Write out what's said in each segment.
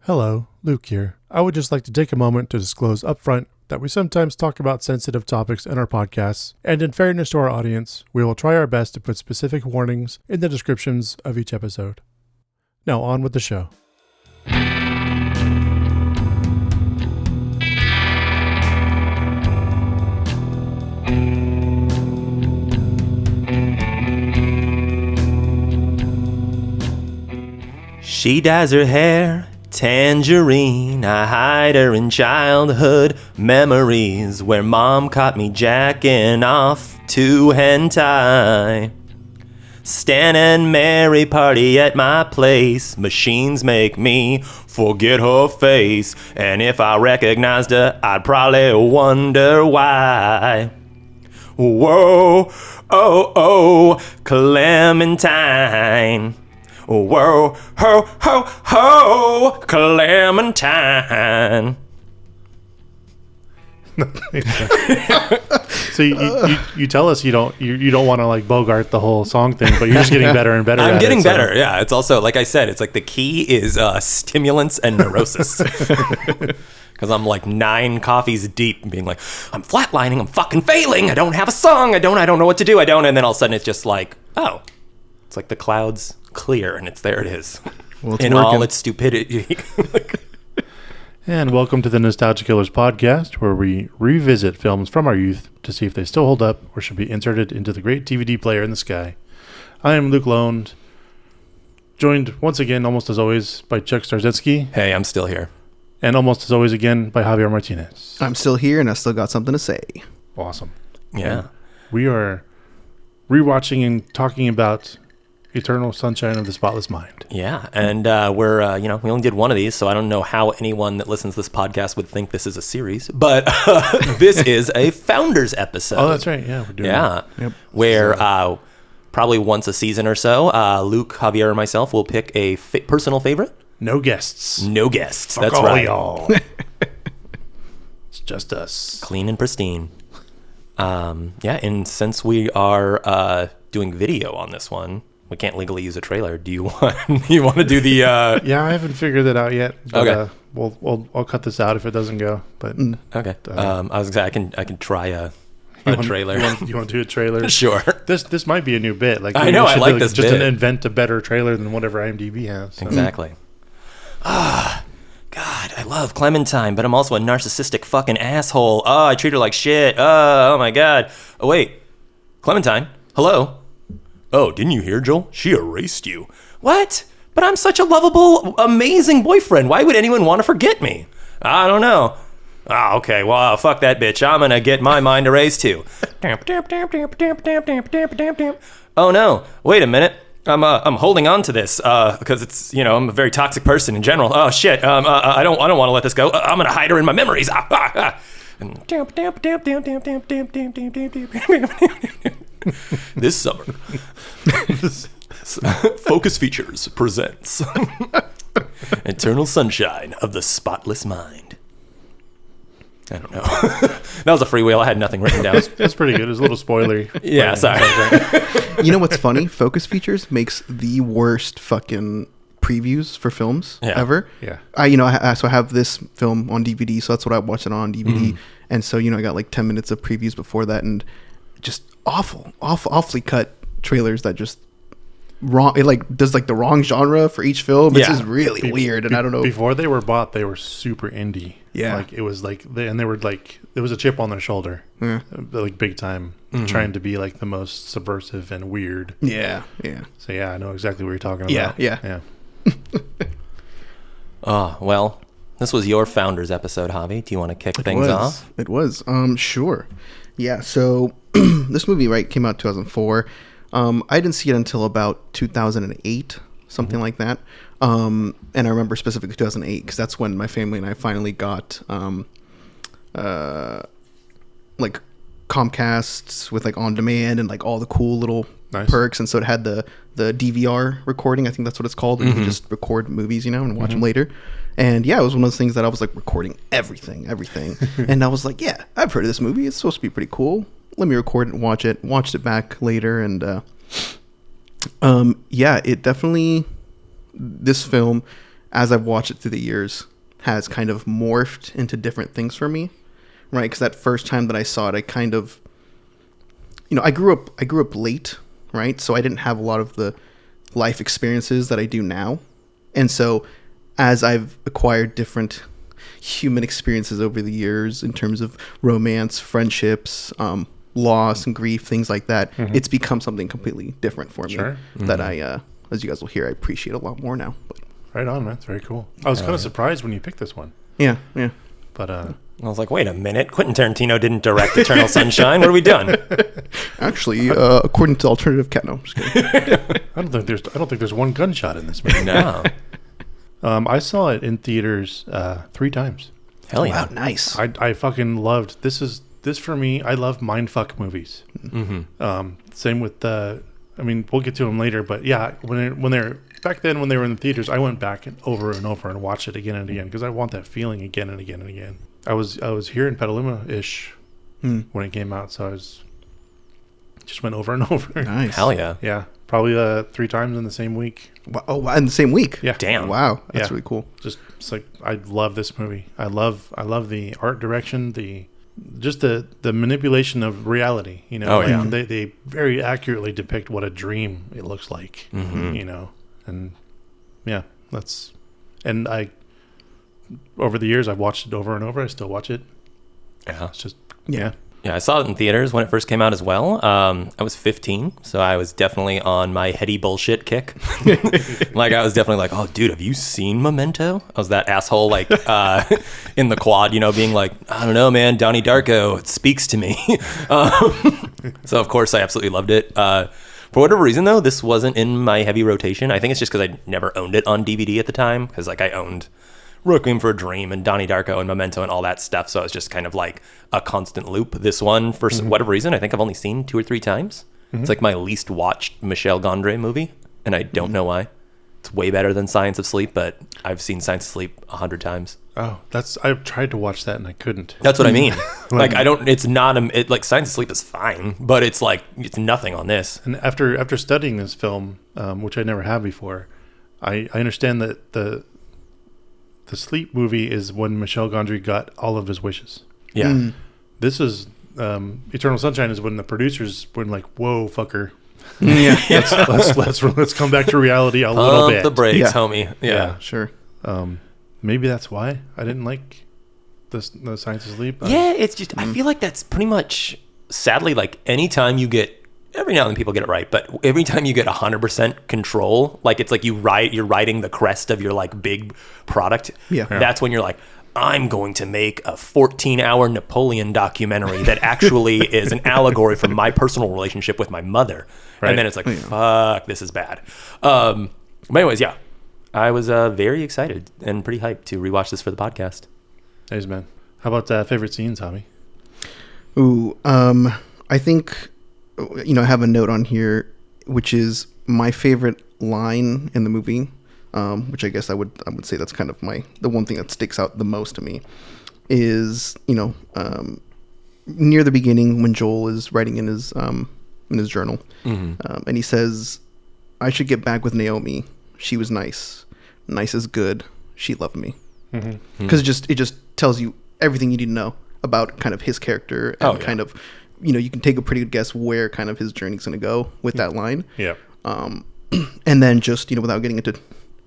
Hello, Luke here. I would just like to take a moment to disclose upfront that we sometimes talk about sensitive topics in our podcasts, and in fairness to our audience, we will try our best to put specific warnings in the descriptions of each episode. Now on with the show. She dyes her hair tangerine. I hide her in childhood memories where mom caught me jacking off to hentai. Stan and Mary party at my place. Machines make me forget her face. And if I recognized her, I'd probably wonder why. Whoa, oh, Clementine. Whoa, ho, Clementine. So you tell us you don't want to like Bogart the whole song thing, but you're just getting better and better. I'm getting better. Yeah, it's also like I said, it's like the key is stimulants and neurosis. Because I'm like 9 coffees deep, being like, I'm flatlining, I'm fucking failing. I don't have a song. I don't know what to do. And then all of a sudden it's just like, oh, it's like the clouds clear and there it is. Well, in all its stupidity. And welcome to the Nostalgia Killers podcast, where we revisit films from our youth to see if they still hold up or should be inserted into the great DVD player in the sky. I am Luc Londe, joined once again, almost as always, by Chuck Starzenski. Hey, I'm still here. And almost as always again, by Javier Martinez. I'm still here, and I still got something to say. Awesome. Yeah. And we are rewatching and talking about Eternal Sunshine of the Spotless Mind. Yeah, and we're, we only did one of these, so I don't know how anyone that listens to this podcast would think this is a series, but this is a Founders episode. Oh, that's right, yeah. We're doing that. Yep. Where probably once a season or so, Luke, Javier, and myself will pick a personal favorite. No guests. Fuck that's all right. Y'all. It's just us. Clean and pristine. And since we are doing video on this one, we can't legally use a trailer. Do you want to do the? Yeah, I haven't figured that out yet. But, okay. I'll cut this out if it doesn't go. But okay. I was gonna say I can try a trailer. You want to do a trailer? Sure. This might be a new bit. Like I know I like this just bit. Invent a better trailer than whatever IMDb has. So. Exactly. God, I love Clementine, but I'm also a narcissistic fucking asshole. I treat her like shit. Oh my God. Oh wait, Clementine. Hello. Oh, didn't you hear, Joel? She erased you. What? But I'm such a lovable, amazing boyfriend. Why would anyone want to forget me? I don't know. Oh, okay. Well, fuck that bitch. I'm gonna get my mind erased too. Oh no. Wait a minute. I'm holding on to this because it's I'm a very toxic person in general. Oh shit. I don't want to let this go. I'm gonna hide her in my memories. This summer, Focus Features presents Eternal Sunshine of the Spotless Mind. I don't know. That was a freewheel. I had nothing written down. That's pretty good. It was a little spoilery. Yeah, sorry. You know what's funny? Focus Features makes the worst fucking previews for films ever. Yeah. I have this film on DVD, so that's what I watched it on DVD. And so, I got like 10 minutes of previews before that, and just awfully cut trailers that just wrong. It like does like the wrong genre for each film. It's just really weird, and I don't know. Before they were bought, they were super indie. Yeah, like it was like they were like there was a chip on their shoulder, like big time, trying to be like the most subversive and weird. Yeah. So yeah, I know exactly what you're talking about. Yeah. Oh well, this was your Founders episode, Javi. Do you want to kick things off? It was. Sure. Yeah. So this movie came out 2004. I didn't see it until about 2008, something like that. And I remember specifically 2008 because that's when my family and I finally got like Comcast with like on demand and like all the cool little perks. And so it had the DVR recording. I think that's what it's called. And you just record movies, and watch them later. And yeah, it was one of those things that I was like recording everything. And I was like, yeah, I've heard of this movie. It's supposed to be pretty cool. Let me record it and watch it. Watched it back later. And yeah, it definitely, this film as I've watched it through the years, has kind of morphed into different things for me, right? Because that first time that I saw it, I kind of, I grew up late, right? So I didn't have a lot of the life experiences that I do now. And so as I've acquired different human experiences over the years in terms of romance, friendships, loss and grief, things like that, it's become something completely different for me that I, as you guys will hear, I appreciate a lot more now. But. Right on, man. It's very cool. I was kind of surprised when you picked this one. Yeah. But I was like, wait a minute, Quentin Tarantino didn't direct Eternal Sunshine. What are we doing? Actually, according to alternative cat, no, I'm just kidding. I don't think there's one gunshot in this movie. No. I saw it in theaters 3 times. Hell yeah. Wow, nice. I fucking loved this for me. I love mindfuck movies. Same with we'll get to them later, but yeah, when they're back then when they were in the theaters, I went back and over and watched it again and again because I want that feeling again and again and again. I was here in Petaluma-ish when it came out, so I just went over and over. Nice. Hell yeah. Yeah, probably 3 times in the same week. Oh, in the same week? Yeah. Damn. Wow, that's really cool. Just it's like I love this movie. I love the art direction, the manipulation of reality. They very accurately depict what a dream it looks like. And yeah, I over the years I've watched it over and over. I still watch it. Yeah, it's just yeah. I saw it in theaters when it first came out as well. I was 15, so I was definitely on my heady bullshit kick. Like I was definitely like, oh, dude, have you seen Memento? I was that asshole like in the quad, being like, I don't know, man, Donnie Darko, it speaks to me. So of course I absolutely loved it. For whatever reason, though, this wasn't in my heavy rotation. I think it's just because I never owned it on DVD at the time, because like I owned Requiem for a Dream and Donnie Darko and Memento and all that stuff, so it's just kind of like a constant loop. This one, for whatever reason, I think I've only seen 2 or 3 times. It's like my least watched Michel Gondry movie, and I don't know why. It's way better than Science of Sleep, but I've seen Science of Sleep 100 times. Oh, I've tried to watch that and I couldn't. That's what I mean. Like I don't. It's not like Science of Sleep is fine, but it's like it's nothing on this. And after studying this film, which I never have before, I understand that the Sleep movie is when Michel Gondry got all of his wishes. Yeah. This is Eternal Sunshine is when the producers were like, "Whoa, fucker." Yeah. let's come back to reality a little bit. The brakes, homie. Yeah, sure. Maybe that's why I didn't like the Science of Sleep. Yeah, it's just I feel like that's pretty much sadly like anytime you get. Every now and then people get it right, but every time you get 100% control, like it's like you're riding the crest of your like big product. Yeah. That's when you're like, I'm going to make a 14-hour Napoleon documentary that actually is an allegory for my personal relationship with my mother. Right. And then it's like, fuck, this is bad. But anyways, yeah, I was very excited and pretty hyped to rewatch this for the podcast. Thanks, man. How about favorite scenes, Javi? Ooh, I think. I have a note on here, which is my favorite line in the movie, which I guess I would say that's kind of the one thing that sticks out the most to me is, near the beginning when Joel is writing in his journal, and he says, "I should get back with Naomi. She was nice. Nice is good. She loved me." Because it just tells you everything you need to know about kind of his character and kind of. You can take a pretty good guess where kind of his journey's going to go with that line. Yeah. And then just, without getting into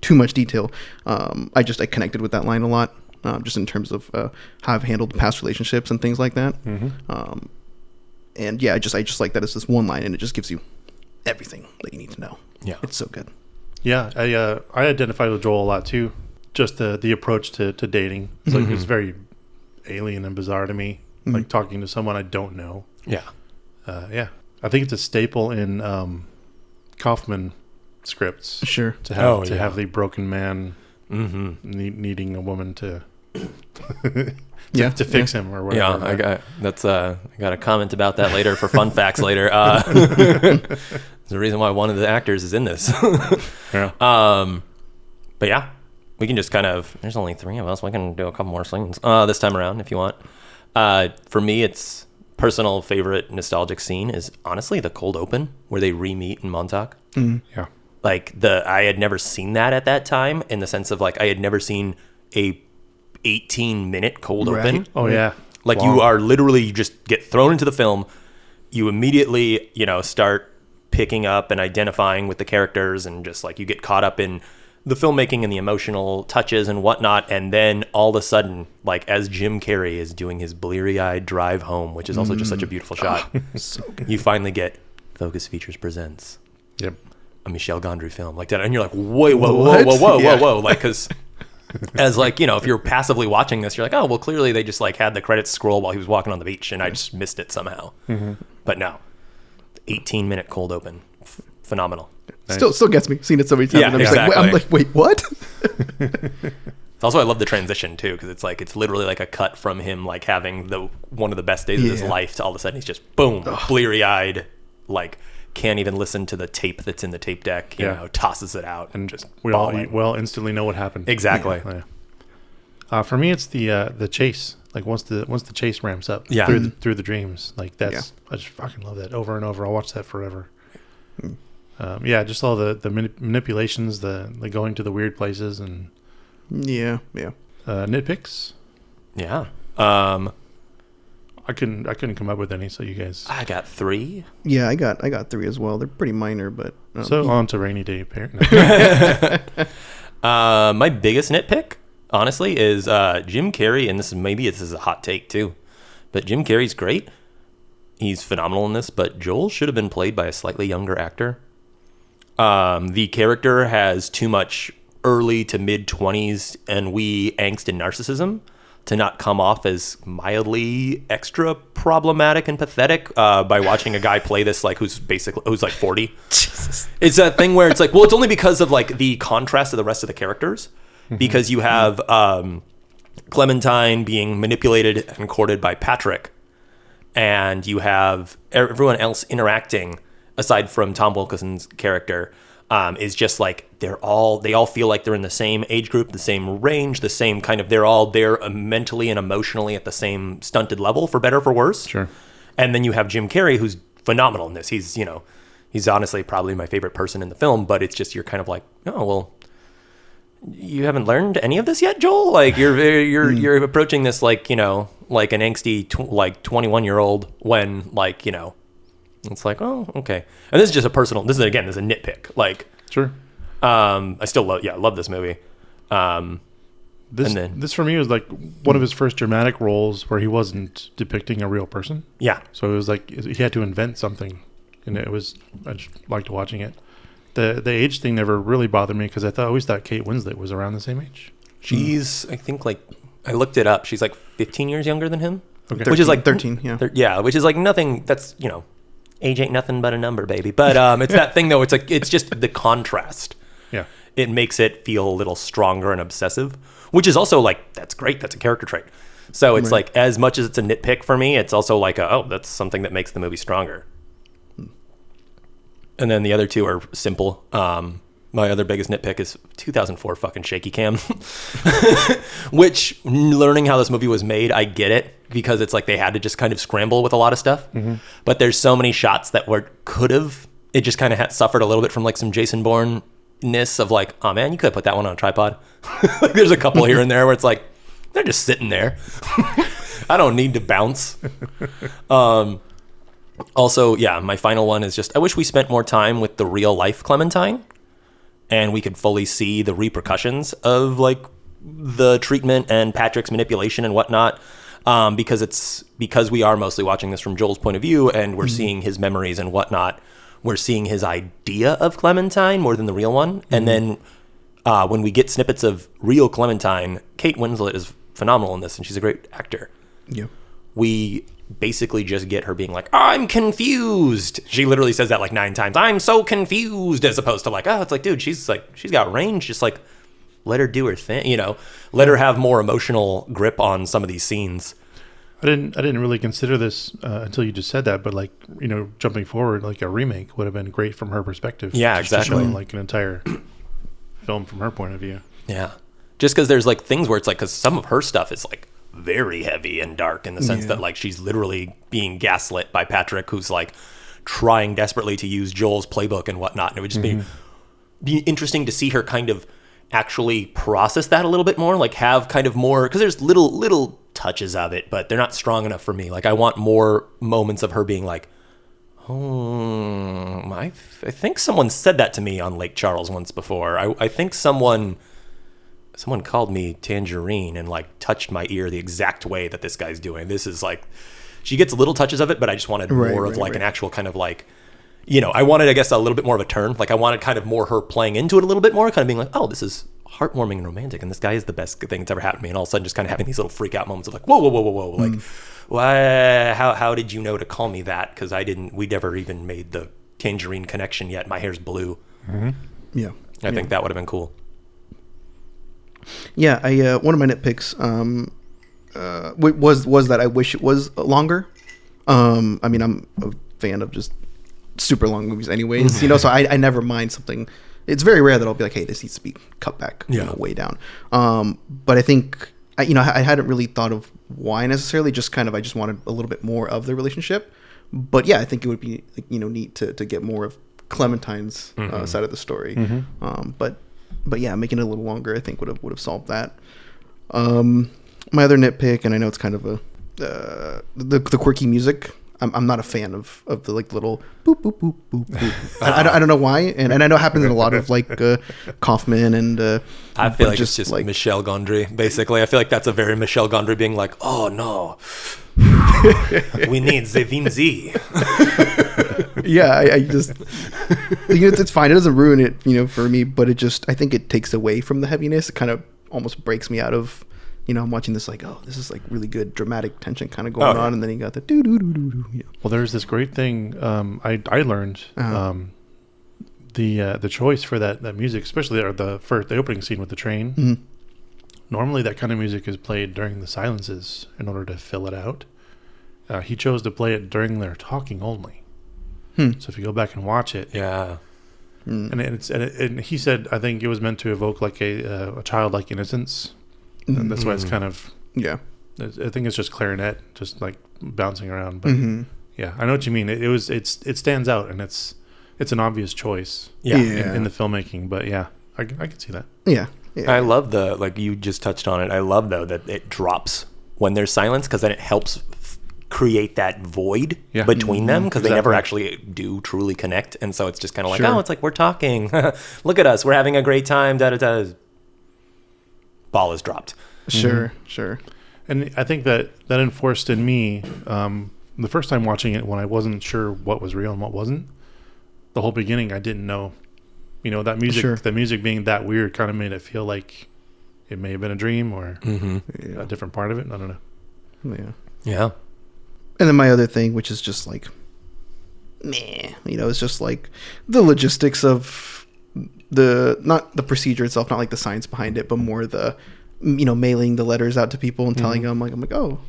too much detail, I connected with that line a lot, just in terms of how I've handled past relationships and things like that. And yeah, I just like that it's this one line and it just gives you everything that you need to know. Yeah. It's so good. Yeah. I identified with Joel a lot too. Just the approach to dating. It's like, it's very alien and bizarre to me. Like talking to someone I don't know. Yeah. I think it's a staple in Kaufman scripts. Sure. To have the broken man needing a woman to fix him or whatever. Yeah, I got a comment about that later for fun facts later. There's a reason why one of the actors is in this. Yeah. But yeah, we can just kind of. There's only 3 of us. We can do a couple more scenes this time around if you want. For me, it's personal favorite nostalgic scene is honestly the cold open where they re-meet in Montauk. Yeah. Like I had never seen that at that time, in the sense of like I had never seen a 18-minute cold open. Oh yeah. Like you are literally, you just get thrown into the film. You immediately, start picking up and identifying with the characters, and just like you get caught up in the filmmaking and the emotional touches and whatnot. And then all of a sudden, like as Jim Carrey is doing his bleary-eyed drive home, which is also just such a beautiful shot, So good. you finally get Focus Features presents Yep. a Michel Gondry film like that. And you're like, whoa. Like, because as like, if you're passively watching this, you're like, oh, well, clearly they just like had the credits scroll while he was walking on the beach and I just missed it somehow. But no, 18-minute cold open. Phenomenal. Nice. Still gets me seeing it so many times. Yeah, and exactly. I'm like, wait, what? Also, I love the transition too, because it's literally like a cut from him like having one of the best days of his life to all of a sudden he's just boom, bleary-eyed, like can't even listen to the tape that's in the tape deck, tosses it out and just we all instantly know what happened. Exactly. Yeah. For me, it's the chase. Like once the chase ramps up through the dreams, like that's I just fucking love that over and over. I'll watch that forever. Just all the manipulations, the going to the weird places, and nitpicks. Yeah. I couldn't come up with any, so you guys. I got 3. Yeah, I got 3 as well. They're pretty minor, but so on to Rainy Day Parent. My biggest nitpick, honestly, is Jim Carrey, and this is a hot take too, but Jim Carrey's great. He's phenomenal in this, but Joel should have been played by a slightly younger actor. The character has too much early to mid-20s ennui, angst, and narcissism to not come off as mildly extra problematic and pathetic by watching a guy play this, like who's like 40. Jesus. It's that thing where it's like, well, it's only because of like the contrast of the rest of the characters, because you have Clementine being manipulated and courted by Patrick, and you have everyone else interacting aside from Tom Wilkinson's character is just like they all feel like they're in the same age group, the same range, the same kind of, they're all there mentally and emotionally at the same stunted level, for better or for worse. Sure. And then you have Jim Carrey, who's phenomenal in this. He's honestly probably my favorite person in the film, but it's just, you're kind of like, oh, well, you haven't learned any of this yet, Joel? Like you're approaching this like, like an angsty 21-year-old when like, it's like, oh, okay. And this is just a nitpick. Like, sure. I still love this movie. This for me was like one of his first dramatic roles where he wasn't depicting a real person. Yeah. So it was like he had to invent something, and I just liked watching it. The age thing never really bothered me because I always thought Kate Winslet was around the same age. She's, I think, like, I looked it up. She's like 15 years younger than him. Okay. 13, which is like 13. Yeah. Which is like nothing. That's, age ain't nothing but a number, baby. But it's that thing though. It's like, it's just the contrast. Yeah. It makes it feel a little stronger and obsessive, which is also like, that's great. That's a character trait. So it's like, as much as it's a nitpick for me, it's also like, that's something that makes the movie stronger. And then the other two are simple. My other biggest nitpick is 2004 fucking shaky cam, which, learning how this movie was made, I get it, because it's like they had to just kind of scramble with a lot of stuff. Mm-hmm. But there's so many shots that it just kind of suffered a little bit from like some Jason Bourne-ness of like, oh man, you could have put that one on a tripod. Like there's a couple here and there where it's like, they're just sitting there. I don't need to bounce. Also, my final one is just, I wish we spent more time with the real life Clementine, and we could fully see the repercussions of like the treatment and Patrick's manipulation and whatnot. Because we are mostly watching this from Joel's point of view, and we're seeing his memories and whatnot. We're seeing his idea of Clementine more than the real one. And then when we get snippets of real Clementine, Kate Winslet is phenomenal in this, and she's a great actor. Yeah. We basically just get her being like, I'm confused. She literally says that like 9 times. I'm so confused, as opposed to like, oh, it's like, dude, she's got range. Just like, let her do her thing, let her have more emotional grip on some of these scenes. I didn't really consider this until you just said that, but like, jumping forward, like a remake would have been great from her perspective. Yeah, exactly. To show, like an entire film from her point of view. Yeah. Just because there's like things where it's like, because some of her stuff is like very heavy and dark in the sense that like she's literally being gaslit by Patrick, who's like trying desperately to use Joel's playbook and whatnot. And it would just be, be interesting to see her kind of actually process that a little bit more, like have kind of more, because there's little touches of it, but they're not strong enough for me. Like I want more moments of her being like, oh, I think someone said that to me on Lake Charles once before. I think someone called me Tangerine and like touched my ear the exact way that this guy's doing. This is like, she gets little touches of it, but I just wanted more of an actual kind of like, you know, I wanted, I guess, a little bit more of a turn. Like I wanted kind of more her playing into it a little bit more, kind of being like, oh, this is heartwarming and romantic, and this guy is the best thing that's ever happened to me. And all of a sudden just kind of having these little freak out moments of like, whoa. Like, why, how did you know to call me that? Because we never even made the Tangerine connection yet. My hair's blue. Mm-hmm. Yeah. I think that would have been cool. Yeah, one of my nitpicks was that I wish it was longer. I mean, I'm a fan of just super long movies anyways, you know, so I never mind something. It's very rare that I'll be like, hey, this needs to be cut back, you know, way down. But I think, I hadn't really thought of why necessarily, just kind of, I just wanted a little bit more of the relationship. But yeah, I think it would be, you know, neat to get more of Clementine's side of the story. But yeah, making it a little longer, I think would have solved that. My other nitpick, and I know it's kind of the quirky music. I'm not a fan of the like little boop boop boop boop boop. I don't know why, and I know it happens in a lot of like Kaufman and. I feel like it's just like Michel Gondry. Basically, I feel like that's a very Michel Gondry being like, oh no, we need the Vinzi. Yeah, I just, you know, it's fine. It doesn't ruin it, you know, for me, but I think it takes away from the heaviness. It kind of almost breaks me out of. You know, I'm watching this like, oh, this is like really good dramatic tension kind of going on, and then you got the doo doo doo doo doo. Yeah. Well, there's this great thing I learned the choice for that music, especially the opening scene with the train. Mm-hmm. Normally, that kind of music is played during the silences in order to fill it out. He chose to play it during their talking only. So if you go back and watch it, and he said, I think it was meant to evoke like a childlike innocence. And that's why it's kind of I think it's just clarinet, just like bouncing around. But yeah, I know what you mean. It stands out, and it's an obvious choice. In the filmmaking. But yeah, I can see that. Yeah. I love like you just touched on it. I love though that it drops when there's silence, because then it helps create that void between them, because they never actually do truly connect, and so it's just kind of like, oh, it's like we're talking. Look at us, we're having a great time. Da da da. Ball is dropped. Sure. And I think that enforced in me the first time watching it, when I wasn't sure what was real and what wasn't. The whole beginning, I didn't know. You know, that music, the music being that weird, kind of made it feel like it may have been a dream or a different part of it. I don't know. Yeah. And then my other thing, which is just like, meh, you know, it's just like the logistics of not the procedure itself, not like the science behind it, but more the, you know, mailing the letters out to people and telling them, like, I'm like, oh,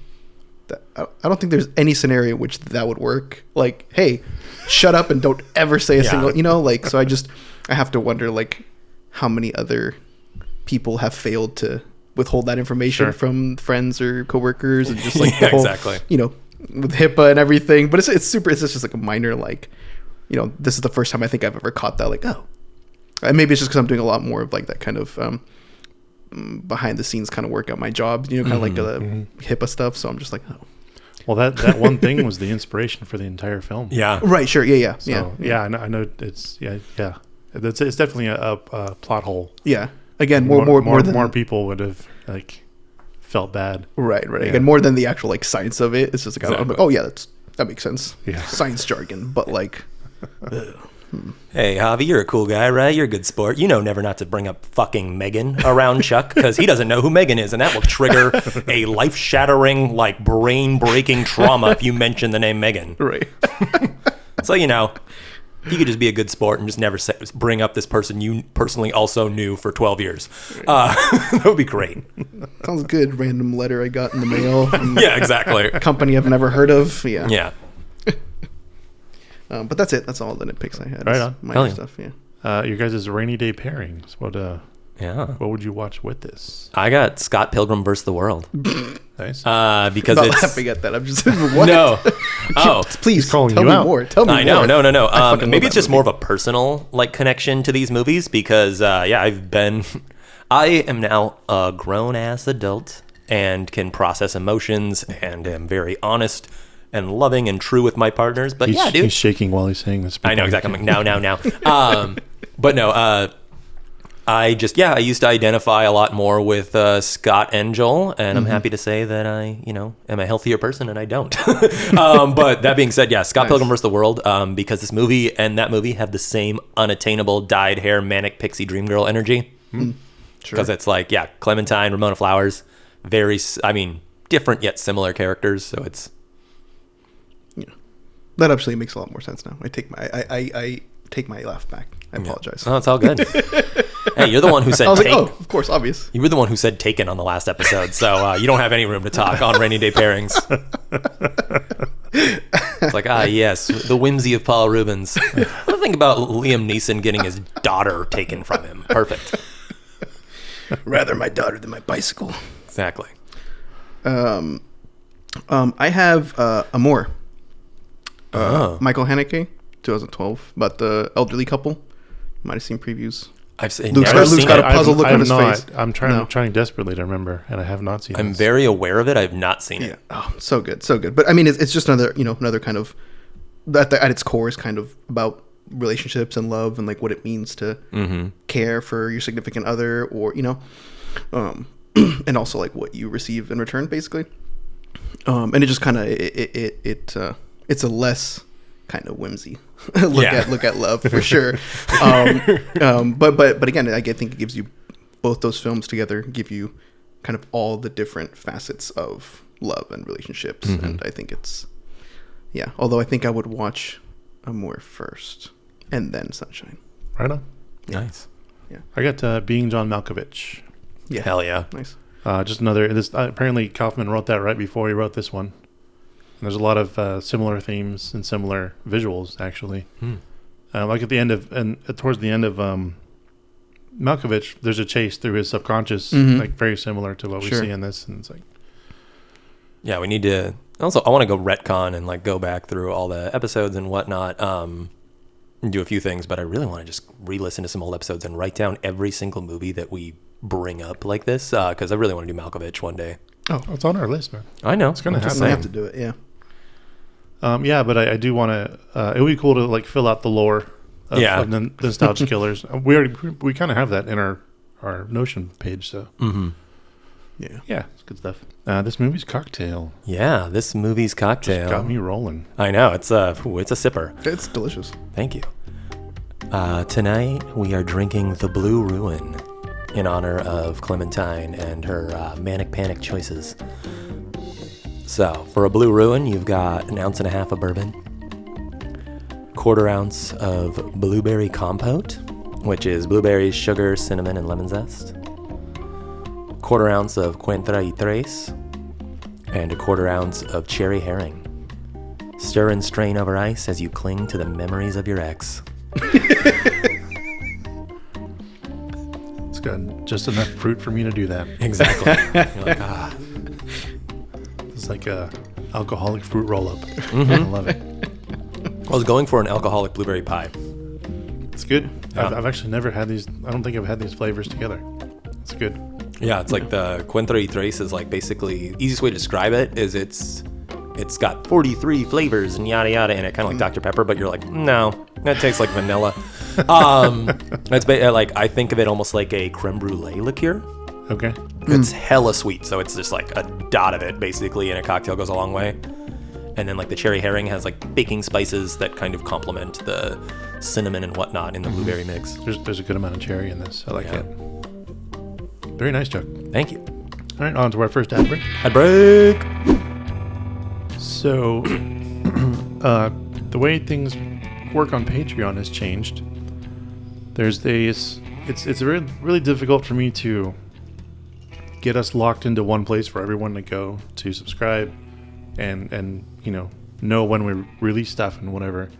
I don't think there's any scenario in which that would work. Like, hey, shut up and don't ever say a single, you know, like, so I have to wonder, like, how many other people have failed to withhold that information from friends or coworkers, and just like the whole, you know, with HIPAA and everything. But it's just like a minor, like, you know, this is the first time I think I've ever caught that, like, oh. And maybe it's just because I'm doing a lot more of like that kind of behind the scenes kind of work at my job, you know, kind of like the HIPAA stuff. So I'm just like, oh. Well, that one thing was the inspiration for the entire film. Yeah. Right. Sure. Yeah. So, I know it's it's definitely a plot hole. Yeah. Again, more people would have like felt bad. Right. Yeah. Again, more than the actual like science of it. It's just like, I'm like, oh yeah, that makes sense. Yeah. Science jargon, but like. Hey, Javi, you're a cool guy, right? You're a good sport. You know never not to bring up fucking Megan around Chuck, because he doesn't know who Megan is, and that will trigger a life-shattering, like, brain-breaking trauma if you mention the name Megan. Right. So, you know, you could just be a good sport and just never bring up this person you personally also knew for 12 years. That would be great. Sounds good. Random letter I got in the mail. Yeah, exactly. A company I've never heard of. Yeah. But that's it. That's all the nitpicks I had. Right on. Minor stuff, your guys' rainy day pairings. What Yeah. What would you watch with this? I got Scott Pilgrim vs. the World. Nice. Because I'm it's... not laughing at that. I'm just what? No. Oh. Please He's calling tell you me out. more. Tell me I more. know. No. fucking Maybe love it's that just movie. more of a personal connection to these movies because I am now a grown-ass adult and can process emotions and am very honest and loving and true with my partners. But He's dude. He's shaking while he's saying this. I know exactly. I'm like, now. But no, I used to identify a lot more with Scott and Joel, and I'm happy to say that I, am a healthier person, and I don't. But that being said, Scott Pilgrim vs. the World, because this movie and that movie have the same unattainable, dyed hair, manic pixie dream girl energy. Sure. Because it's like, Clementine, Ramona Flowers, different yet similar characters, so it's... That actually makes a lot more sense now. I take my laugh back. I apologize. Oh, it's all good. Hey, you're the one who said I was like, take. oh, of course, obvious. You were the one who said taken on the last episode, so you don't have any room to talk on rainy day pairings. It's like, yes, the whimsy of Paul Rubens. What do you think about Liam Neeson getting his daughter taken from him? Perfect. Rather my daughter than my bicycle. Exactly. I have Amor. Michael Haneke, 2012, about the elderly couple. You might have seen previews. I've seen. Luke's got a puzzled look on his face. I'm trying desperately to remember, and I have not seen. I'm very aware of it. I've not seen it. Oh, so good. But I mean, it's just another kind of at its core is kind of about relationships and love and like what it means to care for your significant other, or and also like what you receive in return, basically. And it just kind of it's a less kind of whimsy look at love for sure. But again, I think it gives you both those films together give you kind of all the different facets of love and relationships, and I think it's Although I think I would watch Amor first and then Sunshine. Right on. Nice. Yeah. I got Being John Malkovich. Yeah. Hell yeah. Nice. Just another. This apparently Kaufman wrote that right before he wrote this one. And there's a lot of similar themes and similar visuals, actually. Like at the end of towards the end of Malkovich, there's a chase through his subconscious, like very similar to what we see in this, and it's like, we need to. Also, I want to go retcon and like go back through all the episodes and whatnot, and do a few things. But I really want to just re-listen to some old episodes and write down every single movie that we bring up like this, because I really want to do Malkovich one day. Oh, it's on our list, man. I know it's gonna happen. I have to do it. Yeah. But I do want to. It would be cool to like fill out the lore of the Nostalgia Killers. We kind of have that in our Notion page. So yeah, it's good stuff. This movie's Cocktail. Yeah, this movie's Cocktail Just got me rolling. I know it's a sipper. It's delicious. Thank you. Tonight we are drinking the Blue Ruin in honor of Clementine and her manic panic choices. So, for a Blue Ruin, you've got 1.5 ounces of bourbon, 1/4 ounce of Blueberry Compote, which is blueberries, sugar, cinnamon, and lemon zest, 1/4 ounce of Cuarenta y Tres, and 1/4 ounce of cherry herring. Stir and strain over ice as you cling to the memories of your ex. It's got just enough fruit for me to do that. Exactly. You're like, It's like a alcoholic fruit roll-up. I love it. I was going for an alcoholic blueberry pie. It's good. I've actually never had these. I don't think I've had these flavors together. It's good. Yeah, it's like the Cuarenta y Tres is like basically, easiest way to describe it is it's got 43 flavors and yada yada in it, kind of like Dr. Pepper, but you're like, no, that tastes like vanilla. It's like, I think of it almost like a creme brulee liqueur. Okay. It's hella sweet, so it's just like a dot of it basically in a cocktail goes a long way. And then like the cherry herring has like baking spices that kind of complement the cinnamon and whatnot in the blueberry mix. There's a good amount of cherry in this. I like it. Very nice, Chuck. Thank you. All right, on to our first ad break. Ad break. So, the way things work on Patreon has changed. There's this. It's really, really difficult for me to get us locked into one place for everyone to go to subscribe and know when we release stuff and whatever.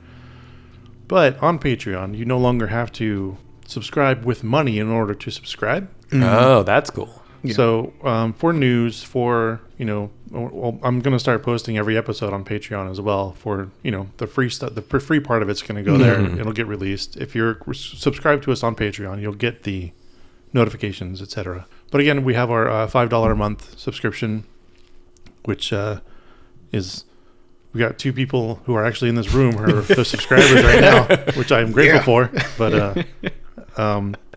But on Patreon, you no longer have to subscribe with money in order to subscribe. Oh, that's cool. Yeah. So for news, for, I'm going to start posting every episode on Patreon as well for, the free stuff. The free part of it's going to go there. It'll get released. If you're subscribed to us on Patreon, you'll get the notifications, etc. But again, we have our $5 a month subscription, which is... We got 2 people who are actually in this room who are the subscribers right now, which I'm grateful for. But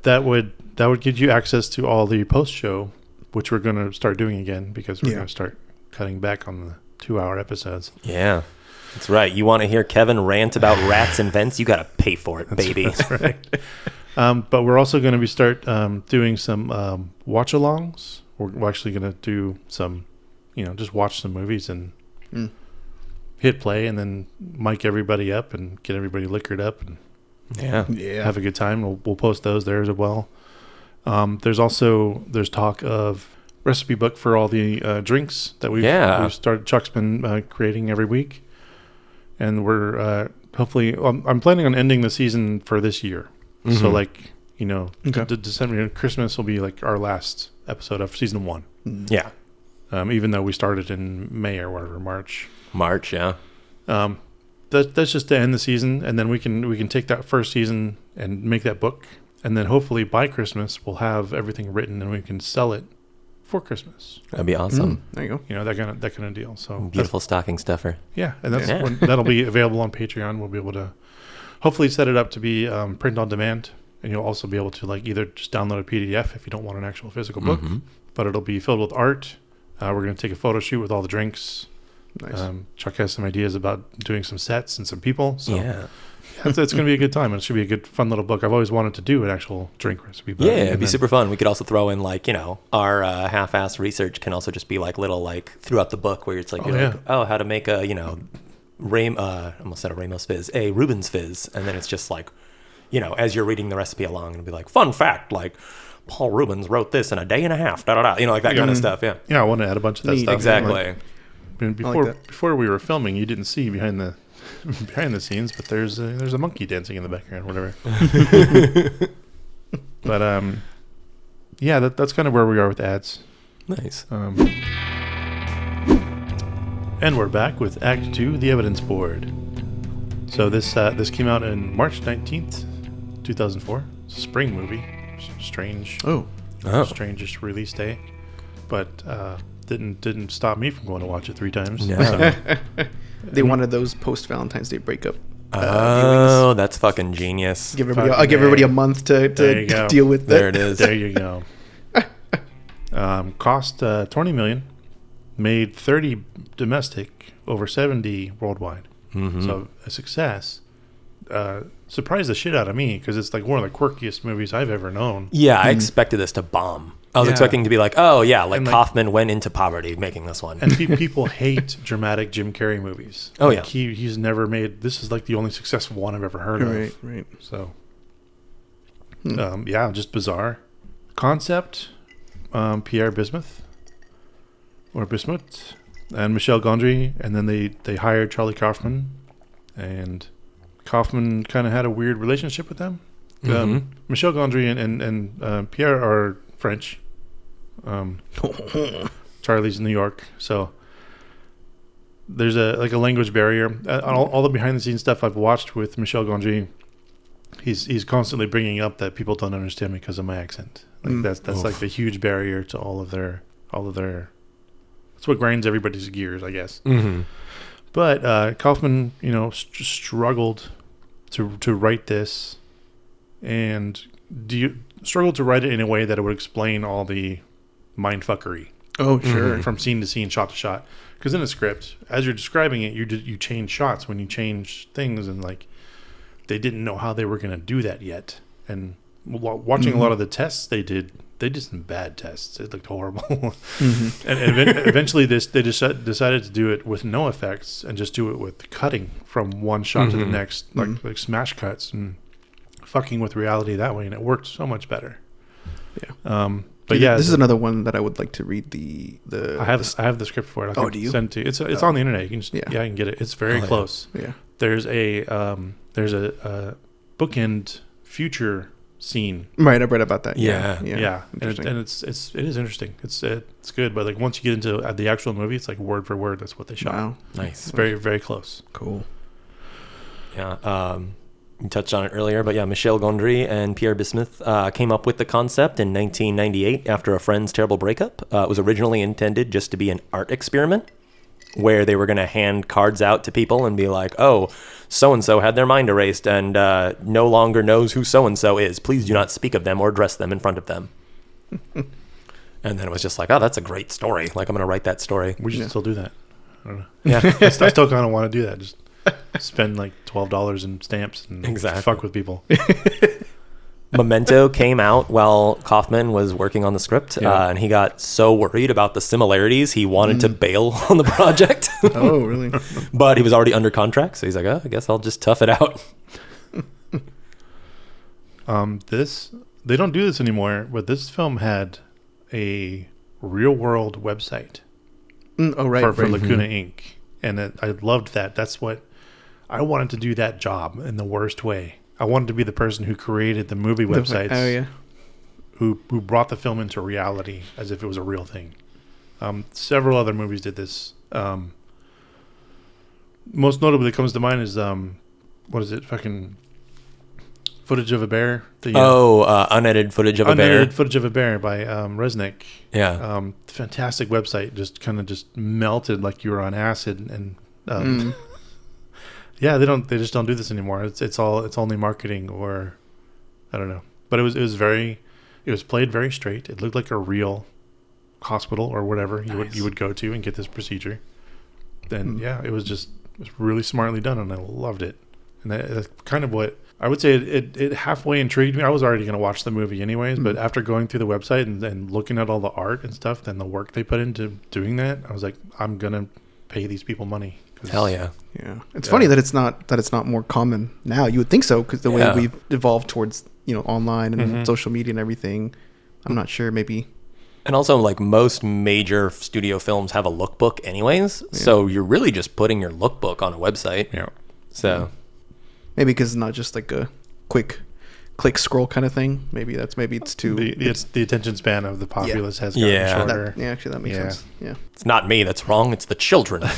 that would give you access to all the post-show, which we're going to start doing again because we're going to start cutting back on the 2-hour episodes. Yeah, that's right. You want to hear Kevin rant about rats and vents? You got to pay for it, baby. That's right. But we're also going to start doing some watch-alongs. We're actually going to do some, just watch some movies and hit play and then mic everybody up and get everybody liquored up and have a good time. We'll post those there as well. There's talk of recipe book for all the drinks that we've started. Chuck's been creating every week, and we're hopefully I'm planning on ending the season for this year. So December, Christmas will be like our last episode of season 1. Yeah. Even though we started in May or whatever, March, yeah. That's just to end the season, and then we can take that first season and make that book, and then hopefully by Christmas we'll have everything written and we can sell it for Christmas. That'd be awesome. There you go. That kind of deal. So beautiful stocking stuffer. Yeah, and that'll be available on Patreon. We'll be able to hopefully set it up to be print on demand, and you'll also be able to either just download a PDF if you don't want an actual physical book, but it'll be filled with art. We're going to take a photo shoot with all the drinks. Nice. Chuck has some ideas about doing some sets and some people. So it's going to be a good time. And it should be a good, fun little book. I've always wanted to do an actual drink recipe book. Yeah, it'd be super fun. We could also throw in our half-assed research can also just be little throughout the book where it's how to make a, almost said a Ramos Fizz, a Reuben's Fizz. And then it's just as you're reading the recipe along, it'll be fun fact, Paul Rubens wrote this in a day and a half, that kind of stuff. Yeah. Yeah, I want to add a bunch of that stuff. Exactly. Before we were filming, you didn't see behind the scenes, but there's a monkey dancing in the background, whatever. But that's kind of where we are with ads. Nice. And we're back with Act 2, The Evidence Board. So this came out in March 19th, 2004. It's a spring movie. Strange. Strangest release day, but didn't stop me from going to watch it 3 times. No. So. They wanted those post Valentine's Day breakup. Viewings. That's fucking genius. I'll give everybody a month to deal with that. There it is. There you go. Cost $20 million, made 30 domestic, over 70 worldwide. So a success. Surprised the shit out of me because it's one of the quirkiest movies I've ever known. Yeah, I expected this to bomb. I was expecting to be Kaufman went into poverty making this one. And people hate dramatic Jim Carrey movies. Oh, he's never made... This is the only successful one I've ever heard of. Right. So, just bizarre. Concept, Pierre Bismuth, and Michel Gondry, and then they hired Charlie Kaufman, and Kaufman kind of had a weird relationship with them. Michel Gondry and Pierre are French. Charlie's New York, so there's a language barrier. All the behind the scenes stuff I've watched with Michel Gondry, he's constantly bringing up that people don't understand me because of my accent. That's the huge barrier to all of their. That's what grinds everybody's gears, I guess. But Kaufman, struggled to write this, and struggled to write it in a way that it would explain all the mindfuckery. Oh, sure. From scene to scene, shot to shot. Because in a script, as you're describing it, you change shots when you change things, and they didn't know how they were going to do that yet. And watching a lot of the tests they did some bad tests. It looked horrible. And eventually they decided to do it with no effects and just do it with cutting from one shot to the next, like smash cuts and fucking with reality that way, and it worked so much better. Yeah. But this is another one that I would like to read the I have the script for it. Do you? Send it to you. It's on the internet. You can just I can get it. It's very close. Yeah. There's a bookend future scene. Right, I've read about that. Yeah. And it is interesting. It's good, but like once you get into the actual movie, it's like word for word. That's what they shot. Wow, nice. It's very, very close. Cool. Yeah. You touched on it earlier, but yeah, Michel Gondry and Pierre Bismuth came up with the concept in 1998 after a friend's terrible breakup. It was originally intended just to be an art experiment where they were going to hand cards out to people and be like, oh, so-and-so had their mind erased and no longer knows who so-and-so is. Please do not speak of them or address them in front of them. And then it was just like, oh, that's a great story. Like, I'm going to write that story. We should still do that. I don't know. Yeah. I still kind of want to do that. Just spend like $12 in stamps and fuck with people. Memento came out while Kaufman was working on the script, and he got so worried about the similarities, he wanted to bail on the project. Oh, really? But he was already under contract, so he's like, oh, I guess I'll just tough it out. They don't do this anymore, but this film had a real-world website for Lacuna Inc. And I loved that. That's what I wanted to do, that job in the worst way. I wanted to be the person who created the movie websites. Oh, yeah. Who brought the film into reality as if it was a real thing. Several other movies did this. Most notably that comes to mind is what is it? Fucking Footage of a Bear. Unedited Footage of a Bear. Unedited Footage of a Bear by Resnick. Yeah. Fantastic website. Just kind of just melted like you were on acid and. Yeah, they just don't do this anymore. It's only marketing or I don't know. But it was played very straight. It looked like a real hospital or whatever you would go to and get this procedure. And it was really smartly done and I loved it. And that's kind of what I would say it halfway intrigued me. I was already going to watch the movie anyways, but after going through the website and looking at all the art and stuff, then the work they put into doing that, I was like, I'm going to pay these people money. Hell yeah. Yeah. It's funny that it's not more common now. You would think so because the way we've evolved towards, online and social media and everything. I'm not sure, maybe. And also, like, most major studio films have a lookbook anyways, so you're really just putting your lookbook on a website. Yeah. So maybe because it's not just like a quick click scroll kind of thing. Maybe it's too. It's the attention span of the populace has gotten shorter. Actually, that makes sense. Yeah. It's not me that's wrong. It's the children. Am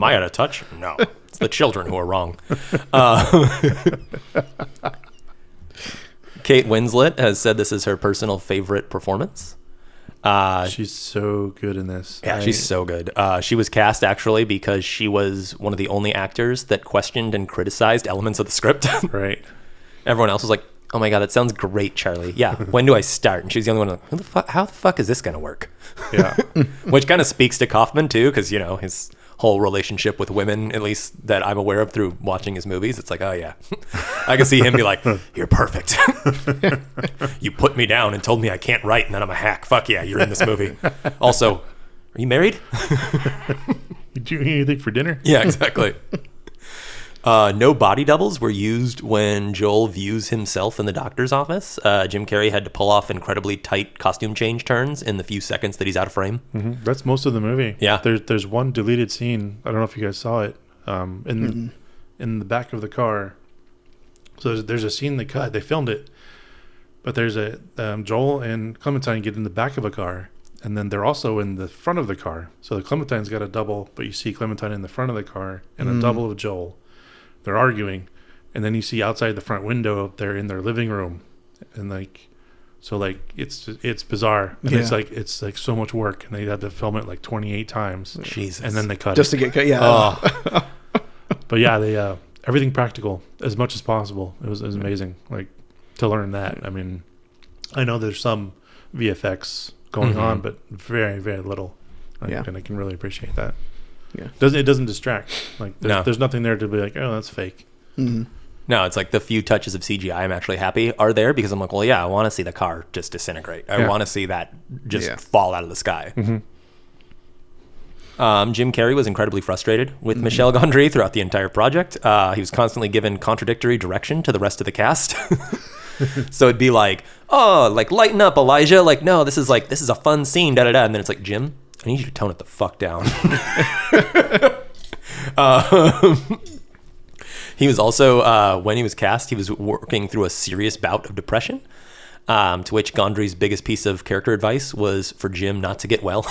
I out of touch? No. It's the children who are wrong. Kate Winslet has said this is her personal favorite performance. She's so good in this. Yeah, she's so good. She was cast actually because she was one of the only actors that questioned and criticized elements of the script. Right. Everyone else was like, "Oh my god, that sounds great, Charlie. Yeah, when do I start?" And she's the only one like, how the fuck is this gonna work? Yeah. Which kind of speaks to Kaufman too, because his whole relationship with women, at least that I'm aware of through watching his movies. It's like, oh yeah, I can see him be like, "You're perfect. You put me down and told me I can't write, and then I'm a hack. Fuck yeah, you're in this movie." Also, are you married? You doing anything for dinner? Yeah, exactly. No body doubles were used when Joel views himself in the doctor's office. Jim Carrey had to pull off incredibly tight costume change turns in the few seconds that he's out of frame. Mm-hmm. That's most of the movie. Yeah. There's one deleted scene. I don't know if you guys saw it. In the back of the car. So there's a scene they cut. They filmed it, but there's a Joel and Clementine get in the back of a car, and then they're also in the front of the car. So the Clementine's got a double, but you see Clementine in the front of the car and a double of Joel. They're arguing, and then you see outside the front window up there in their living room, and it's bizarre. And it's like so much work, and they had to film it like 28 times. Jesus. And then they cut just it. to get cut. Yeah. Oh. But yeah, they everything practical as much as possible. It was amazing. Like to learn that. I mean, I know there's some VFX going on, but very, very little. And I can really appreciate that. Yeah, it doesn't distract. Like there's nothing there to be like, oh, that's fake. Mm-hmm. No, it's like the few touches of CGI I'm actually happy are there because I'm like, well, yeah, I want to see the car just disintegrate. I want to see that just fall out of the sky. Mm-hmm. Jim Carrey was incredibly frustrated with Michel Gondry throughout the entire project. He was constantly given contradictory direction to the rest of the cast. So it'd be like, oh, like lighten up, Elijah. Like, no, this is a fun scene, and then it's like, Jim, I need you to tone it the fuck down. He was also, when he was cast, he was working through a serious bout of depression, to which Gondry's biggest piece of character advice was for Jim not to get well.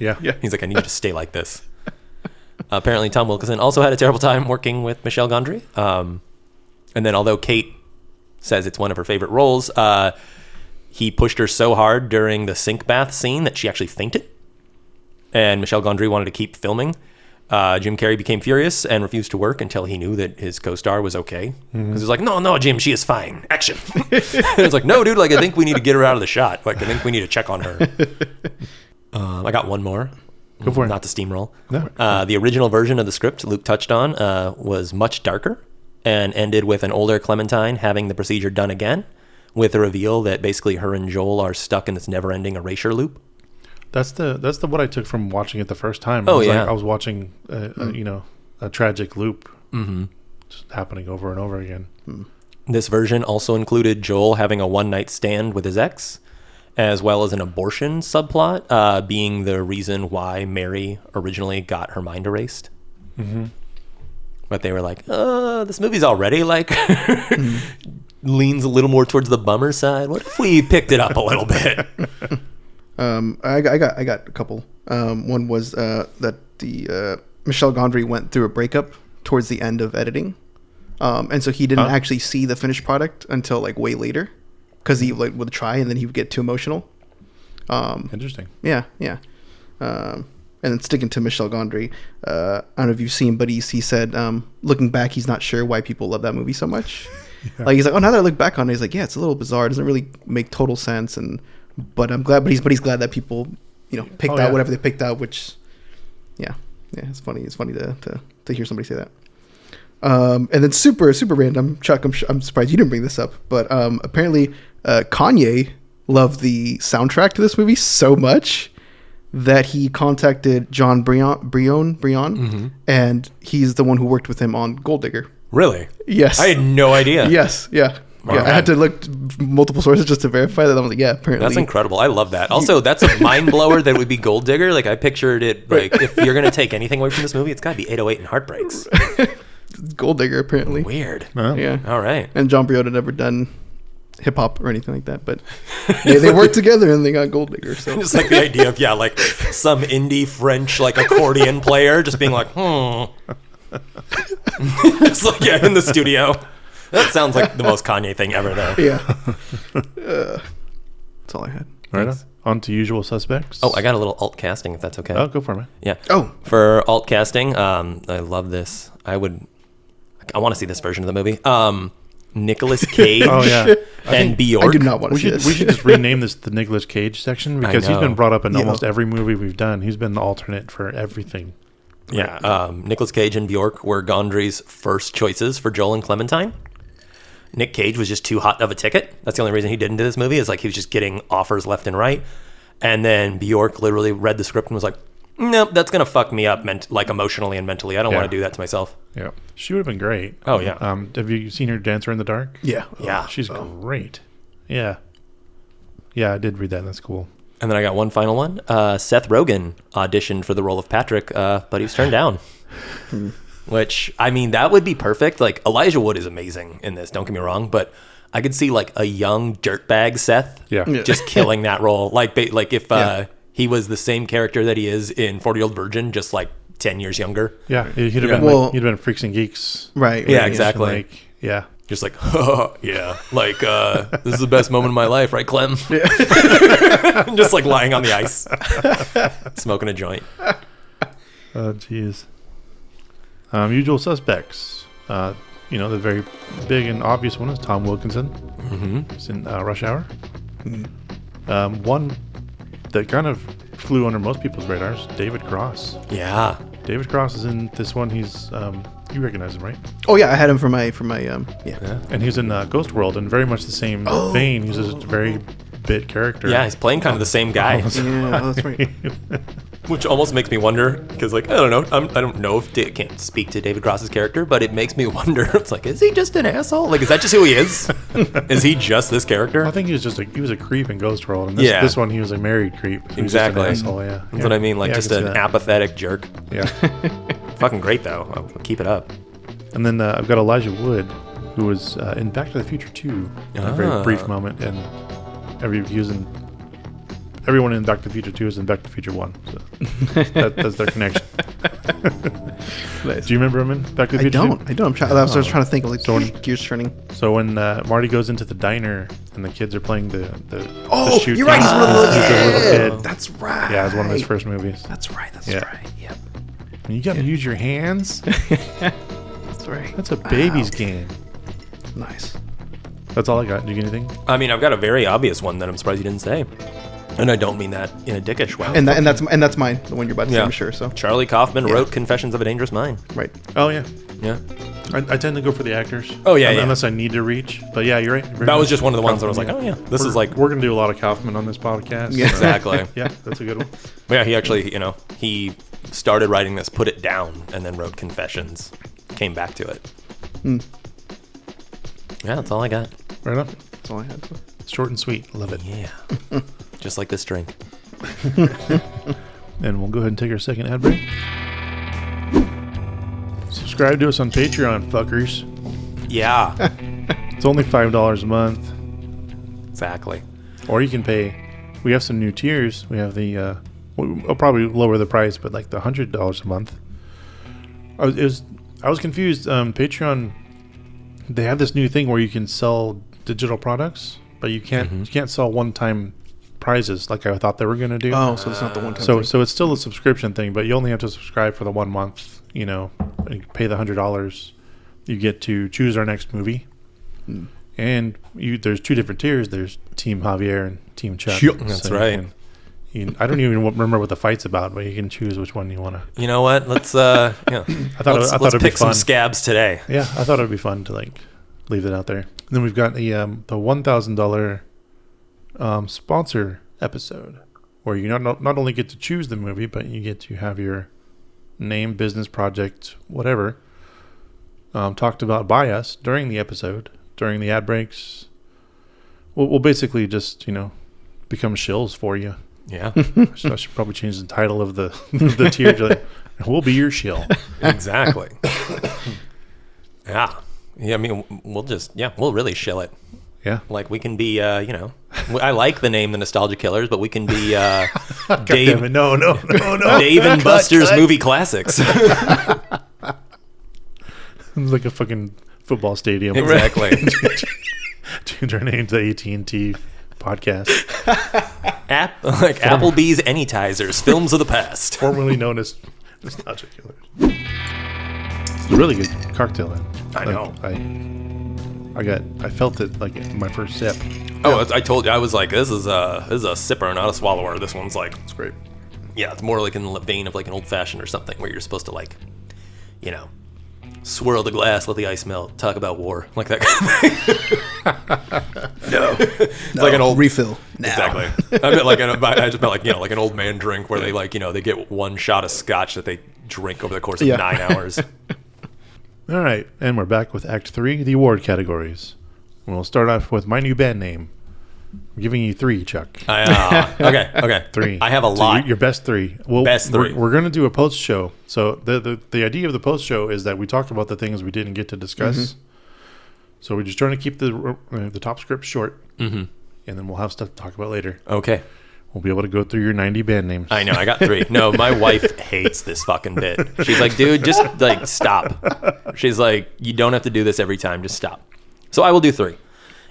Yeah. He's like, I need you to stay like this. Apparently, Tom Wilkinson also had a terrible time working with Michelle Gondry. And then although Kate says it's one of her favorite roles, he pushed her so hard during the sink bath scene that she actually fainted. And Michelle Gondry wanted to keep filming. Jim Carrey became furious and refused to work until he knew that his co-star was okay. Because he was like, no, Jim, she is fine. Action. And it's like, no, dude, like, I think we need to get her out of the shot. Like, I think we need to check on her. I got one more. Go for it. Not to steamroll. No. The original version of the script Luke touched on was much darker and ended with an older Clementine having the procedure done again, with a reveal that basically her and Joel are stuck in this never-ending erasure loop. That's the what I took from watching it the first time. Oh, I was watching a tragic loop just happening over and over again. This version also included Joel having a one-night stand with his ex, as well as an abortion subplot, being the reason why Mary originally got her mind erased. But they were like, this movie's already like leans a little more towards the bummer side. What if we picked it up a little bit? I got a couple. One was that the Michelle Gondry went through a breakup towards the end of editing, and so he didn't actually see the finished product until like way later, because he like would try and then he would get too emotional. Interesting. Yeah. And then sticking to Michelle Gondry, I don't know if you've seen, but he said, looking back, he's not sure why people love that movie so much. Like he's like, oh, now that I look back on it, he's like, yeah, it's a little bizarre. It doesn't really make total sense, but I'm glad. But he's glad that people, picked out whatever they picked out. Which, yeah, it's funny. It's funny to hear somebody say that. And then super random, Chuck. I'm surprised you didn't bring this up, but apparently Kanye loved the soundtrack to this movie so much that he contacted John Brion, and he's the one who worked with him on Gold Digger. Really? Yes. I had no idea. Yes. Yeah. Yeah, I had to look multiple sources just to verify that. I'm like, yeah, apparently. That's incredible. I love that. Also, that's a mind blower that would be Gold Digger. Like, I pictured it, like, if you're going to take anything away from this movie, it's got to be 808 and Heartbreaks. Gold Digger, apparently. Weird. Yeah. All right. And John Brion had never done hip-hop or anything like that, but they worked together and they got Gold Digger. So. Just like the idea of, like, some indie French, like, accordion player just being like, Just like, in the studio. That sounds like the most Kanye thing ever, though. Yeah. That's all I had. Right on to Usual Suspects. Oh, I got a little alt casting, if that's okay. Oh, go for it, man. Yeah. Oh. For alt casting, I love this. I want to see this version of the movie. Nicolas Cage and Bjork. I do not want to see this. We should just rename this the Nicolas Cage section, because he's been brought up in almost every movie we've done. He's been the alternate for everything. Yeah. Nicolas Cage and Bjork were Gondry's first choices for Joel and Clementine. Nick Cage was just too hot of a ticket. That's the only reason he didn't do this movie, is like he was just getting offers left and right. And then Bjork literally read the script and was like, nope, that's going to fuck me up like emotionally and mentally. I don't want to do that to myself. Yeah. She would have been great. Oh, yeah. Have you seen her Dancer in the Dark? Yeah. Yeah. She's great. Yeah. Yeah, I did read that. That's cool. And then I got one final one. Seth Rogen auditioned for the role of Patrick, but he was turned down. Which, I mean, that would be perfect. Like, Elijah Wood is amazing in this, don't get me wrong, but I could see, like, a young dirtbag Seth just killing that role. Like if he was the same character that he is in 40-Year-Old Virgin, just, like, 10 years younger. Yeah, he'd have been he'd been Freaks and Geeks. Right. Yeah, exactly. Like, yeah. Just like, yeah, like, this is the best moment of my life, right, Clem? Yeah. Just, like, lying on the ice, smoking a joint. Oh, jeez. Usual Suspects. The very big and obvious one is Tom Wilkinson. He's in Rush Hour. One that kind of flew under most people's radars, David Cross. Yeah. David Cross is in this one. He's you recognize him, right? Oh yeah, I had him for my And he's in Ghost World, and very much the same vein. He's just a very bit character. Yeah, he's playing kind of the same guy. Yeah, that's right. Which almost makes me wonder, because, like, I don't know. I don't know if I can't speak to David Cross's character, but it makes me wonder. It's like, is he just an asshole? Like, is that just who he is? Is he just this character? I think he was a creep in Ghost World, and this one he was a married creep. He exactly. Was just an asshole, That's what I mean. Like, just an apathetic jerk. Yeah. Fucking great though. I'll keep it up. And then I've got Elijah Wood, who was in Back to the Future 2 in a very brief moment, and everyone in Back to the Future 2 is in Back to the Future 1. So that's their connection. Nice. Do you remember him in Back to the Future? I don't. I was trying to think of gears turning. So when Marty goes into the diner and the kids are playing the shoot you're right. He's one of the little kid. That's right. Yeah, it's one of his first movies. That's right. Yep. You got to use your hands. That's right. That's a baby's game. Nice. That's all I got. Do you get anything? I mean, I've got a very obvious one that I'm surprised you didn't say. And I don't mean that in a dickish way. And that's mine. The one you're about to say, I'm sure. So Charlie Kaufman wrote Confessions of a Dangerous Mind. Right. Oh yeah. Yeah. I tend to go for the actors. Oh yeah, unless I need to reach. But yeah, you're right. That was just one of the ones that I was like, oh yeah, we're gonna do a lot of Kaufman on this podcast. Yeah. Exactly. Yeah, that's a good one. But yeah, he actually, he started writing this, put it down, and then wrote Confessions. Came back to it. Yeah, that's all I got. Right on. that's all I had. So. Short and sweet. Love it. Yeah. Just like this drink. And we'll go ahead and take our second ad break. Subscribe to us on Patreon, fuckers. Yeah. It's only $5 a month. Exactly. Or you can pay. We have some new tiers. We have the. I'll probably lower the price, but like the $100 a month. I was confused. Patreon, they have this new thing where you can sell digital products, but you can't sell one-time prizes like I thought they were going to do. Oh, so it's not the one-time So thing. so it's still a subscription thing, but you only have to subscribe for the 1 month. And you pay the $100. You get to choose our next movie, and there's two different tiers. There's Team Javier and Team Chuck. That's right. I don't even remember what the fight's about, but you can choose which one you want to. You know what? Let's I thought let's it'd pick be fun. some scabs today. Yeah, I thought it'd be fun to leave it out there. And then we've got the $1,000 sponsor episode, where you not only get to choose the movie, but you get to have your name, business, project, whatever, talked about by us during the episode, during the ad breaks. We'll basically just become shills for you. Yeah. So I should probably change the title of the tier to we'll be your shill. Exactly. Yeah. I mean, we'll really shill it. Yeah. Like we can be, I like the name The Nostalgia Killers, but we can be God Dave. damn it. No. Dave and Buster's movie classics. It's like a fucking football stadium. Exactly. Change our name to AT&T podcast. Applebee's Anytizers, films of the past. Formerly known as Nostalgia Killers. It's a really good cocktail. I know. I felt it like in my first sip. Oh, I told you, I was like, this is a sipper, not a swallower. This one's like, It's great. yeah, it's more like in the vein of like an old fashioned or something, where you're supposed to swirl the glass, let the ice melt, talk about war, like that kind of thing. No, it's like an old refill. Now. Exactly. I just meant like an old man drink where they they get one shot of scotch that they drink over the course of 9 hours. All right, and we're back with Act 3, the award categories. And we'll start off with my new band name. I'm giving you 3, Chuck. Okay. 3. I have a So lot. your best 3. Well, Best 3. We're going to do a post show. So the idea of the post show is that we talk about the things we didn't get to discuss. Mm-hmm. So we're just trying to keep the top script short, and then we'll have stuff to talk about later. Okay. We'll be able to go through your 90 band names. I know, I got 3. No, my wife hates this fucking bit. She's like, dude, just stop. She's like, you don't have to do this every time, just stop. So I will do 3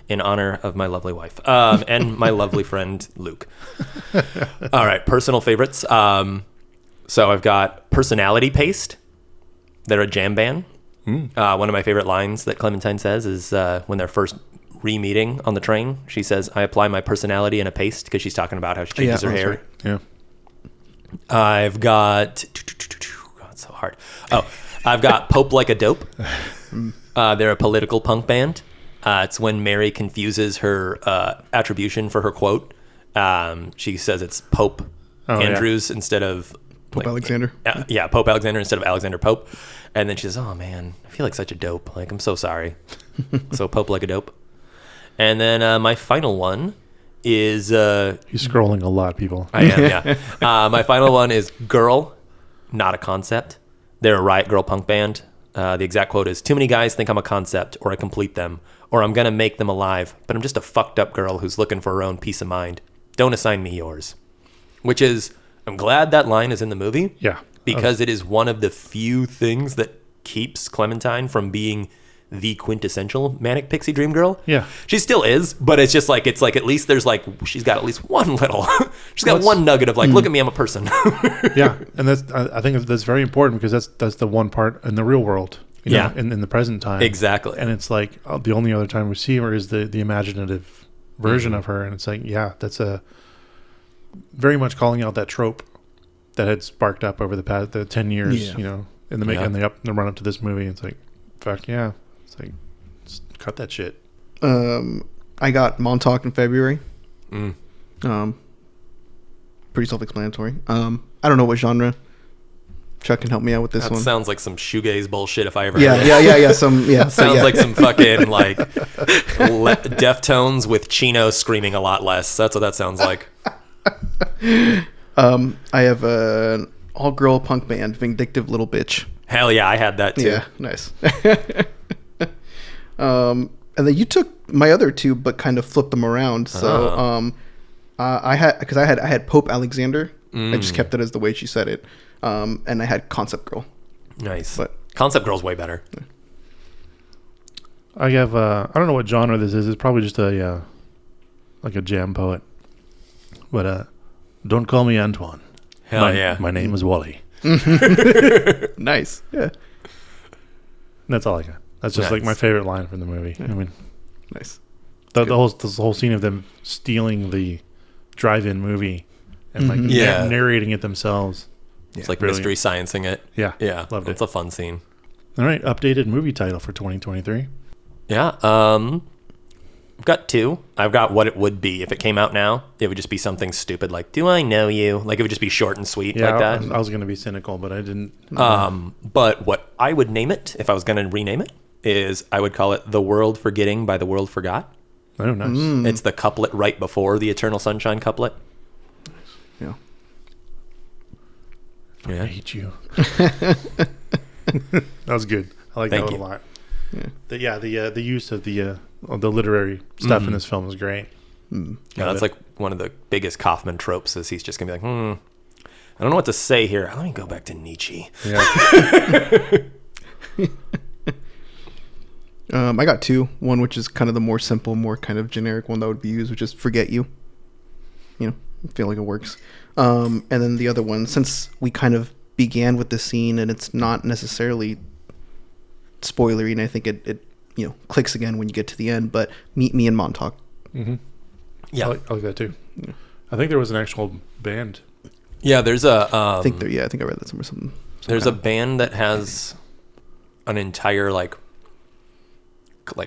in honor of my lovely wife and my lovely friend Luke. All right, personal favorites. So I've got Personality Paste. They're a jam band. One of my favorite lines that Clementine says is when they're first re-meeting on the train, she says, I apply my personality in a paste, because she's talking about how she changes her hair. Right. Yeah. I've got... God, it's so hard. Oh, I've got Pope Like a Dope. They're a political punk band. It's when Mary confuses her attribution for her quote. She says it's Pope Andrews instead of... Pope Alexander. Pope Alexander instead of Alexander Pope. And then she says, oh, man, I feel like such a dope. Like, I'm so sorry. So Pope Like a Dope. And then my final one is... He's scrolling a lot, people. I am, yeah. My final one is Girl, Not a Concept. They're a riot girl punk band. The exact quote is, "Too many guys think I'm a concept, or I complete them, or I'm going to make them alive, but I'm just a fucked up girl who's looking for her own peace of mind. Don't assign me yours." Which is, I'm glad that line is in the movie. Yeah. Because it is one of the few things that keeps Clementine from being the quintessential manic pixie dream girl. Yeah. She still is, but it's like at least there's like, she's got at least one little, she's got one nugget of like, look at me, I'm a person. Yeah. And I think that's very important, because that's the one part in the real world, you know, in the present time. Exactly. And it's like, the only other time we see her is the imaginative version of her. And it's like, yeah, that's a very much calling out that trope that had sparked up over the 10 years, you know, in the run up to this movie. It's like, fuck yeah. It's like, just cut that shit. I got Montauk in February. Pretty self-explanatory. I don't know what genre. Chuck can help me out with this one. Sounds like some shoegaze bullshit if I ever heard it. Yeah. Sounds like some fucking like Deftones with Chino screaming a lot less. That's what that sounds like. I have an all-girl punk band, Vindictive Little Bitch. Hell yeah, I had that too. Yeah, nice. And then you took my other two, but kind of flipped them around. So I had Pope Alexander. I just kept it as the way she said it. And I had Concept Girl. Nice. But Concept Girl's way better. Yeah. I have I don't know what genre this is. It's probably just a like a jam poet. But don't call me Antoine. Hell yeah. My name is Wally. Nice. Yeah. That's all I got. That's just like my favorite line from the movie. Yeah. I mean, nice. The whole scene of them stealing the drive-in movie and like narrating it themselves. It's like brilliant. Mystery sciencing it. Yeah. Yeah. Loved it. It's a fun scene. All right. Updated movie title for 2023. Yeah. I've got two. I've got What It Would Be. If it came out now, it would just be something stupid like, Do I Know You? Like, it would just be short and sweet like that. I was going to be cynical, but I didn't. But what I would name it, if I was going to rename it, is I would call it The World Forgetting by The World Forgot. Oh, nice. It's the couplet right before the Eternal Sunshine couplet. Yeah. I hate you. That was good. I like that one a lot. Yeah. The use of the literary stuff in this film is great. Yeah, that's like one of the biggest Kaufman tropes. Is he's just gonna be like, I don't know what to say here. Let me go back to Nietzsche. Yeah. I got two. One which is kind of the more simple, more kind of generic one that would be used, which is Forget You. You know, I feel like it works. And then the other one, since we kind of began with the scene and it's not necessarily spoilery, and I think it clicks again when you get to the end, but Meet Me in Montauk. Mm-hmm. Yeah. I like that too. Yeah. I think there was an actual band. Yeah, there's a... I think I read that somewhere. There's a band that has an entire like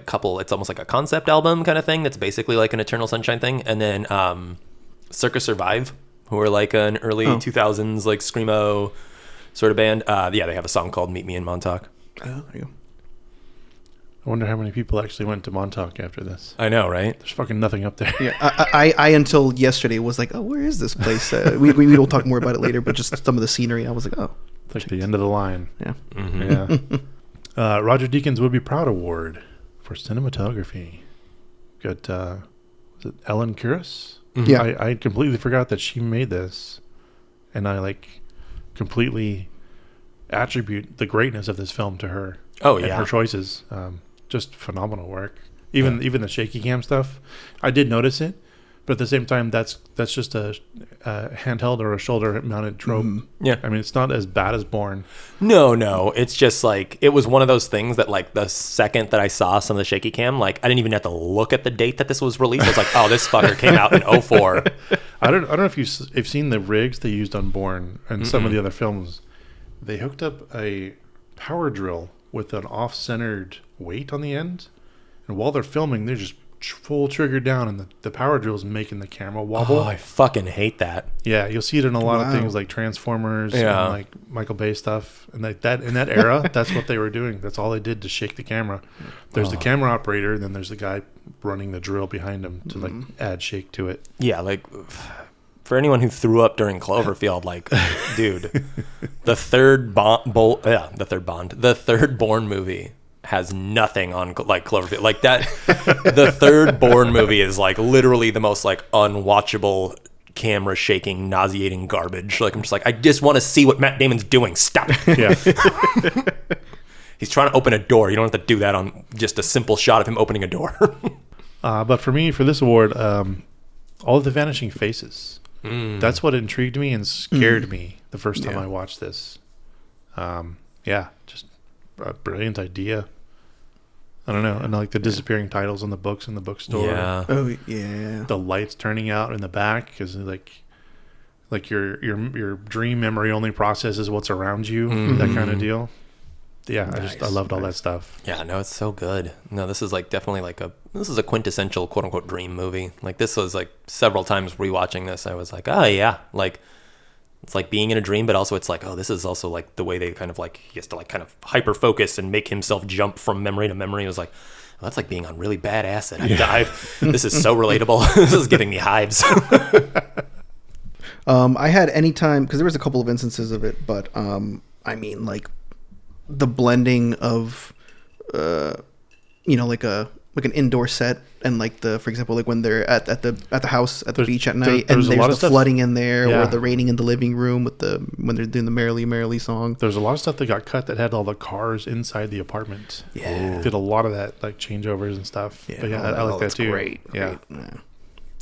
couple, it's almost like a concept album kind of thing that's basically like an Eternal Sunshine thing. And then Circus Survive, who are like an early 2000s like screamo sort of band. They have a song called Meet Me in Montauk. Oh, there you go. I wonder how many people actually went to Montauk after this. I know, right? There's fucking nothing up there. Yeah, I until yesterday was like, oh, where is this place? We will talk more about it later, but just some of the scenery, I was like, oh. It's like the end of the line. Yeah. Mm-hmm. Yeah. Roger Deakins Would Be Proud Award for cinematography. Got, was it Ellen Kuras? Mm-hmm. Yeah. I completely forgot that she made this. And I completely attribute the greatness of this film to her. Oh, and yeah. her choices. Just phenomenal work. Even the shaky cam stuff, I did notice it, but at the same time, that's just a handheld or a shoulder mounted trope. Mm-hmm. Yeah, I mean, it's not as bad as Bourne. No, it's just like it was one of those things that like the second that I saw some of the shaky cam, like I didn't even have to look at the date that this was released. I was like, oh, this fucker came out in 2004. I don't know if you've seen the rigs they used on Bourne and some of the other films. They hooked up a power drill with an off-centered weight on the end, and while they're filming, they're just full trigger down, and the power drill is making the camera wobble. Oh, I fucking hate that. Yeah, you'll see it in a lot of things like Transformers and like Michael Bay stuff, and like that in that era, that's what they were doing. That's all they did to shake the camera. There's the camera operator, and then there's the guy running the drill behind him to like add shake to it. Yeah, like for anyone who threw up during Cloverfield, like, dude, The third Bourne movie has nothing on like Cloverfield. Like that, the third Bourne movie is like literally the most like unwatchable, camera shaking, nauseating garbage. Like I'm just like, I just want to see what Matt Damon's doing. Stop it. Yeah. He's trying to open a door. You don't have to do that on just a simple shot of him opening a door. But for me, for this award, all of the vanishing faces. That's what intrigued me and scared me the first time I watched this. Just a brilliant idea. I don't know. And like the disappearing titles on the books in the bookstore. Yeah. Oh, yeah. The lights turning out in the back because like your dream memory only processes what's around you. That kind of deal. Yeah, nice, I loved all that stuff. Yeah, no, it's so good. No, this is like definitely like this is a quintessential quote unquote dream movie. Like this was like several times rewatching this, I was like, oh yeah, like it's like being in a dream, but also it's like, oh, this is also like the way they kind of like he has to like kind of hyper focus and make himself jump from memory to memory. It was like, oh, that's like being on really bad acid. This is so relatable. This is giving me hives. I had any time because there was a couple of instances of it, but I mean like. The blending of like an indoor set and like for example like when they're at the house at the beach at night and there's the flooding in there or the raining in the living room when they're doing the Merrily song. There's a lot of stuff that got cut that had all the cars inside the apartment. Did a lot of that like changeovers and stuff. But I like that too. Great.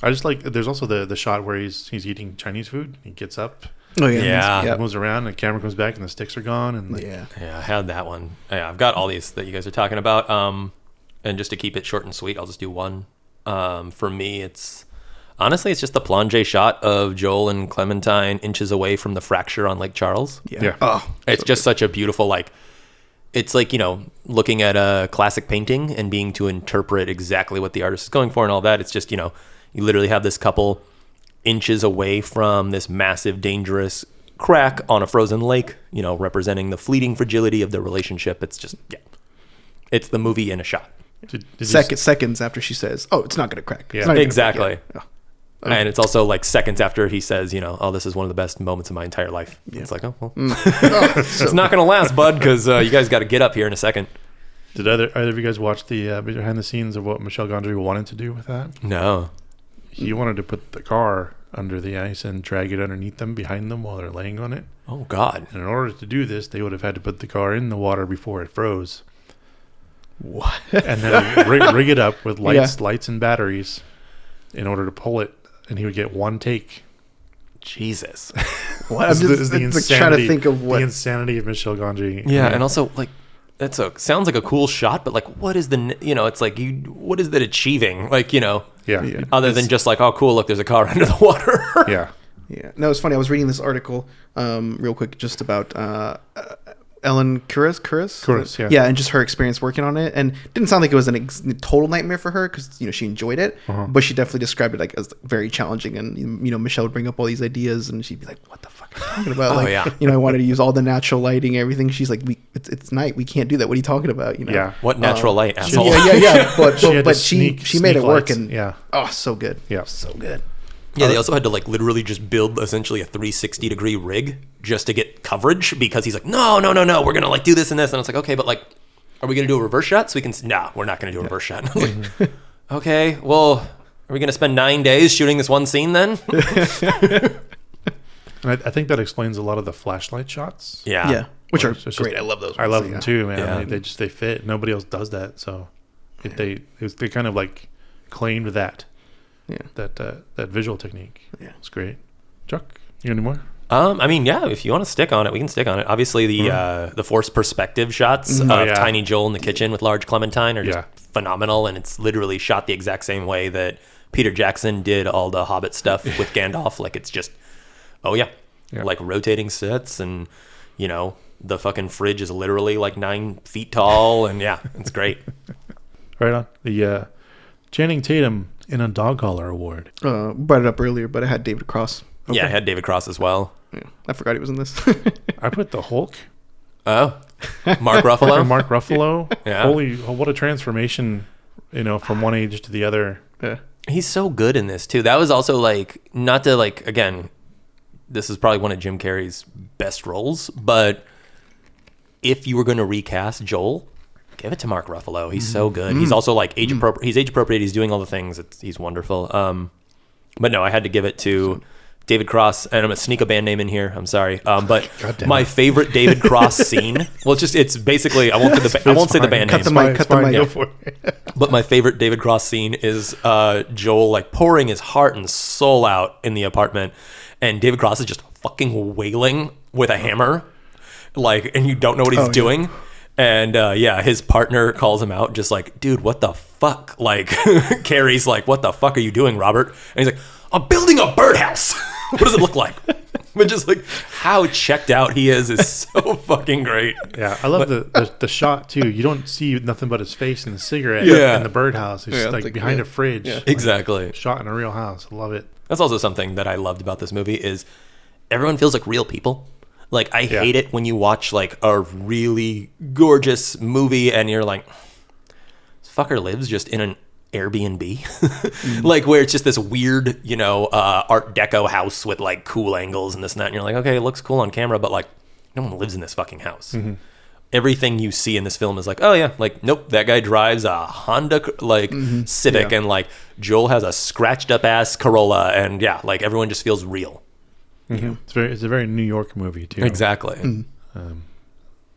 I just like there's also the shot where he's eating Chinese food. He gets up. Oh yeah, Moves around and the camera comes back and the sticks are gone and I had that one. Yeah, I've got all these that you guys are talking about. And just to keep it short and sweet, I'll just do one. For me, it's just the plonge shot of Joel and Clementine inches away from the fracture on Lake Charles. Yeah. Oh, it's just such a beautiful like. It's like looking at a classic painting and being to interpret exactly what the artist is going for and all that. It's just you literally have this couple inches away from this massive, dangerous crack on a frozen lake, representing the fleeting fragility of their relationship. It's just, it's the movie in a shot. Seconds after she says, "Oh, it's not going to crack." Yeah, exactly. And it's also like seconds after he says, "Oh, this is one of the best moments of my entire life." Yeah. It's like, oh, well, it's not going to last, bud, because you guys got to get up here in a second. Did either of you guys watch the behind the scenes of what Michel Gondry wanted to do with that? No. He wanted to put the car under the ice and drag it underneath them, behind them while they're laying on it. Oh, God. And in order to do this, they would have had to put the car in the water before it froze. What? And then rig it up with lights and batteries in order to pull it, and he would get one take. Jesus. What? I'm just trying to think of what. The insanity of Michel Gondry. Yeah, and also, like, sounds like a cool shot, but like, what is it's like, what is that achieving? Like, other than just like, oh, cool, look, there's a car under the water. Yeah. No, it's funny. I was reading this article, real quick, just about Ellen Kuras, yeah, and just her experience working on it, and it didn't sound like it was a total nightmare for her because she enjoyed it, but she definitely described it like as very challenging, and Michelle would bring up all these ideas, and she'd be like, "What the fuck are you talking about?" I wanted to use all the natural lighting, everything. She's like, "It's night, we can't do that. What are you talking about?" Yeah, what natural light, asshole? But she made it work, and so good, so good. Yeah, they also had to like literally just build essentially a 360-degree rig just to get coverage because he's like, no, we're gonna like do this and this, and it's like, okay, but like, are we gonna do a reverse shot so we can? No, we're not gonna do a reverse shot. I was like, okay, well, are we gonna spend 9 days shooting this one scene then? And I think that explains a lot of the flashlight shots. Yeah, which are great. I love those. I love them too, man. Yeah. They fit. Nobody else does that, so they kind of like claimed that. Yeah, that visual technique. Yeah, it's great. Chuck, you got any more? If you want to stick on it, we can stick on it. Obviously, the forced perspective shots of tiny Joel in the kitchen with large Clementine are just phenomenal, and it's literally shot the exact same way that Peter Jackson did all the Hobbit stuff with Gandalf. Like it's just, like rotating sets, and the fucking fridge is literally like 9 feet tall, and it's great. Right on. The Channing Tatum in a Dog Collar Award. Brought it up earlier, but I had David Cross. Okay. Yeah, I had David Cross as well. Yeah, I forgot he was in this. I put the Hulk. Oh, Mark Ruffalo. Mark Ruffalo. Yeah. Holy, what a transformation! From one age to the other. Yeah. He's so good in this too. That was also like, not to like, again, this is probably one of Jim Carrey's best roles, but if you were going to recast Joel, give it to Mark Ruffalo. He's so good. He's also like age appropriate. He's age appropriate. He's doing all the things. He's wonderful. But no, I had to give it to David Cross, and I'm gonna sneak a band name in here. I'm sorry, but my favorite David Cross scene. Well, it's basically I won't say the band name. Cut the mic. But my favorite David Cross scene is Joel like pouring his heart and soul out in the apartment, and David Cross is just fucking wailing with a hammer, like, and you don't know what he's doing. Yeah. And his partner calls him out, just like, dude, what the fuck? Like, Carrie's like, what the fuck are you doing, Robert? And he's like, I'm building a birdhouse. What does it look like? But just like how checked out he is so fucking great. Yeah, I love the shot too. You don't see nothing but his face and the cigarette in the birdhouse. He's like behind a fridge. Yeah. Exactly. Like, shot in a real house. I love it. That's also something that I loved about this movie is everyone feels like real people. Like, I hate it when you watch, like, a really gorgeous movie and you're like, this fucker lives just in an Airbnb. Like, where it's just this weird, Art Deco house with, like, cool angles and this and that. And you're like, okay, it looks cool on camera, but, like, no one lives in this fucking house. Mm-hmm. Everything you see in this film is like, oh, yeah, like, nope, that guy drives a Honda, like, Civic. Yeah. And, like, Joel has a scratched-up-ass Corolla. And, yeah, like, everyone just feels real. Mm-hmm. It's a very New York movie too. Exactly.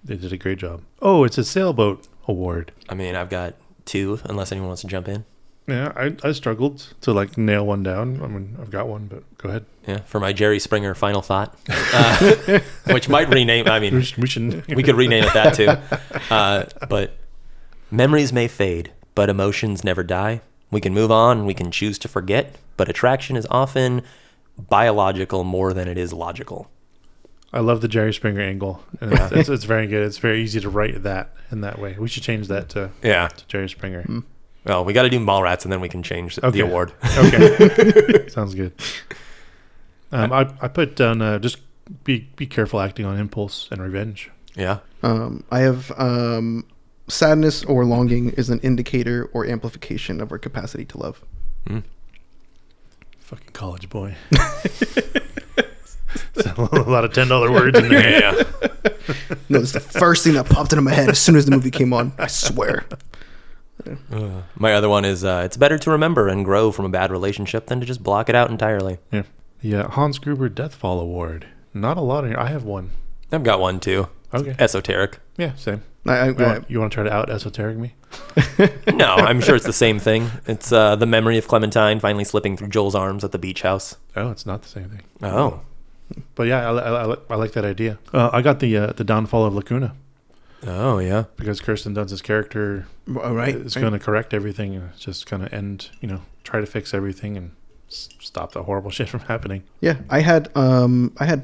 They did a great job. Oh, it's a sailboat award. I mean, I've got 2, unless anyone wants to jump in. Yeah, I struggled to like nail one down. I mean, I've got one, but go ahead. Yeah, for my Jerry Springer final thought, which might rename. I mean, we could rename it that too. But memories may fade, but emotions never die. We can move on. We can choose to forget, but attraction is often biological more than it is logical. I love the Jerry Springer angle. And it's very good. It's very easy to write that in that way. We should change that to Jerry Springer. Well, we got to do Mallrats and then we can change the award. Okay. Sounds good. I put down just be careful acting on impulse and revenge. Yeah. I have sadness or longing is an indicator or amplification of our capacity to love. Fucking college boy. A lot of $10 words in there. Yeah. No, it's the first thing that popped into my head as soon as the movie came on. I swear. My other one is it's better to remember and grow from a bad relationship than to just block it out entirely. Yeah. Yeah. Hans Gruber Deathfall Award. Not a lot of here. I have one. I've got one too. Okay. Esoteric. Yeah, same. You want to try to out esoteric me? No, I'm sure it's the same thing. It's the memory of Clementine finally slipping through Joel's arms at the beach house. Oh, it's not the same thing. Oh. But yeah, I like that idea. I got the downfall of Lacuna. Oh, yeah. Because Kirsten Dunst's character is going to correct everything. And it's just going to end, try to fix everything and stop the horrible shit from happening. Yeah, I had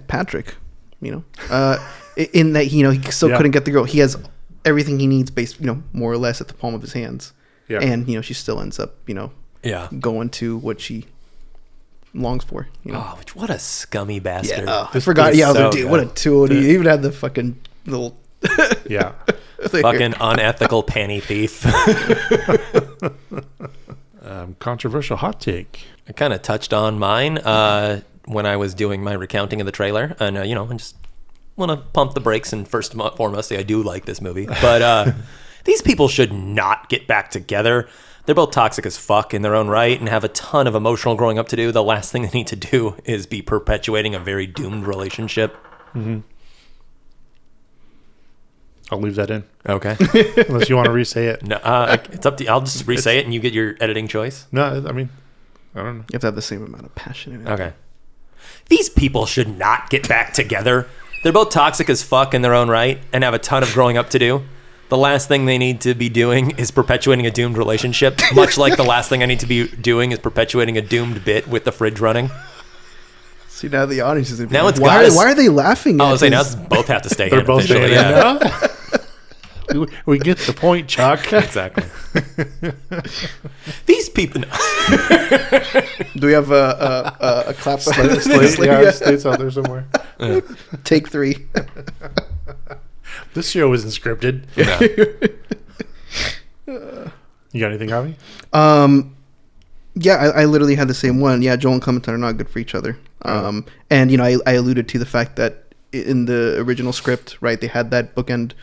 Patrick, in that, he still couldn't get the girl. He has everything he needs based, more or less at the palm of his hands. Yeah. And, she still ends up, going to what she longs for. Oh, what a scummy bastard. Yeah, I forgot. Yeah, I was like, dude, what a tool. He even had the fucking little... Yeah. Fucking unethical panty thief. Controversial hot take. I kind of touched on mine when I was doing my recounting of the trailer. And, I just want to pump the brakes and first and foremost say I do like this movie. But these people should not get back together. They're both toxic as fuck in their own right and have a ton of emotional growing up to do. The last thing they need to do is be perpetuating a very doomed relationship. Mm-hmm. I'll leave that in. Okay. Unless you want to re-say it. No, it's up to you. I'll just re-say it and you get your editing choice. No, I mean, I don't know. You have to have the same amount of passion in it. Okay. These people should not get back together. They're both toxic as fuck in their own right and have a ton of growing up to do. The last thing they need to be doing is perpetuating a doomed relationship, much like the last thing I need to be doing is perpetuating a doomed bit with the fridge running. See, now the audience is... Now it's why are they laughing at I was saying, now both have to stay in officially. Yeah. We get the point, Chuck. Exactly. These people... Do we have a clap? Slate's out there somewhere. Yeah. Take 3. This show isn't scripted. Yeah. You got anything, Javi? Yeah, I literally had the same one. Yeah, Joel and Clementine are not good for each other. And, I alluded to the fact that in the original script, right? They had that bookend,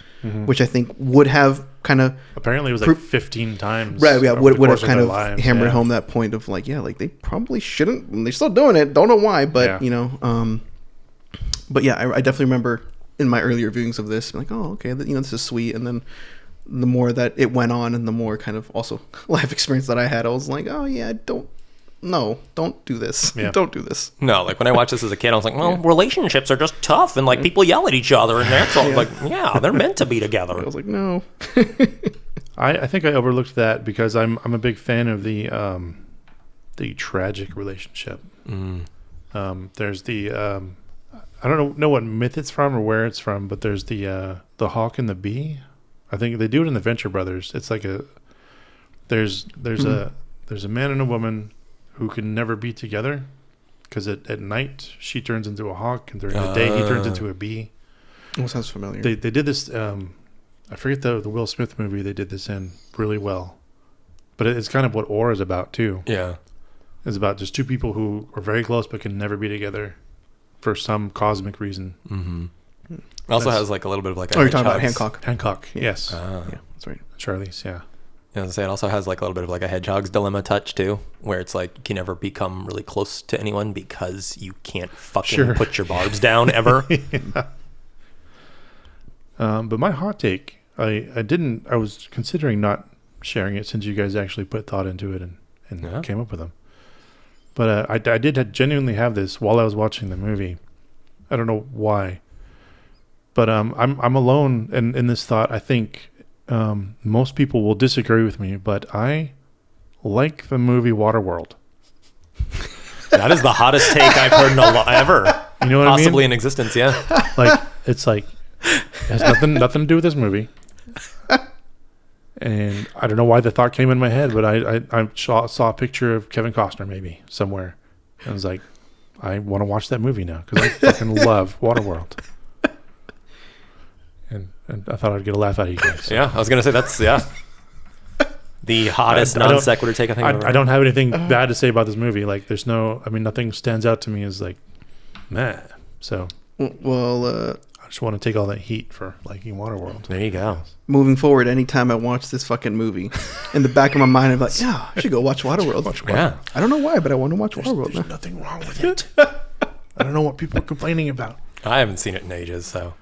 which I think would have kind of apparently it was like 15 times, right? Yeah, would have kind of lives, hammered home that point of like, like they probably shouldn't. And they're still doing it. Don't know why, but but yeah, I definitely remember in my earlier viewings of this, like, oh, okay, this is sweet, and then the more that it went on, and the more kind of also life experience that I had, I was like, oh yeah, don't do this. Yeah. Don't do this. No, like when I watched this as a kid, I was like, well, relationships are just tough, and like people yell at each other, and that's all. Like, they're meant to be together. I was like, no. I think I overlooked that because I'm a big fan of the tragic relationship. There's the I don't know what myth it's from or where it's from, but there's the hawk and the bee. I think they do it in the Venture Brothers. It's like there's a man and a woman who can never be together because at night she turns into a hawk and during the day he turns into a bee. Oh, sounds familiar. They did this. I forget the Will Smith movie they did this in really well, but it's kind of what Aura is about too. Yeah, it's about just two people who are very close but can never be together for some cosmic reason. It also has like a little bit of like. You're talking about Hancock. Hancock, yes. Yeah, that's right. Charlie's, yeah. Yeah, I was gonna say it also has like a little bit of like a hedgehog's dilemma touch too, where it's like you can never become really close to anyone because you can't fucking put your barbs down ever. Yeah. But my hot take, I was considering not sharing it since you guys actually put thought into it and came up with them. But I did genuinely have this while I was watching the movie. I don't know why, but I'm alone in this thought. I think most people will disagree with me, but I like the movie Waterworld. That is the hottest take I've heard in ever. You know what I mean? Possibly in existence, yeah. Like it's like it has nothing to do with this movie. And I don't know why the thought came in my head, but I saw a picture of Kevin Costner maybe somewhere. And I was like, I want to watch that movie now because I fucking love Waterworld. And I thought I'd get a laugh out of you guys. Yeah, I was going to say that's, the hottest non sequitur take I think I've ever I don't have anything bad to say about this movie. Like, there's nothing stands out to me as like, nah. So, well, I just want to take all that heat for liking Waterworld. There you go. Moving forward, anytime I watch this fucking movie, in the back of my mind, I'm like, yeah, I should go watch Waterworld. Yeah. I don't know why, but I want to watch Waterworld. There's nothing wrong with it. I don't know what people are complaining about. I haven't seen it in ages, so.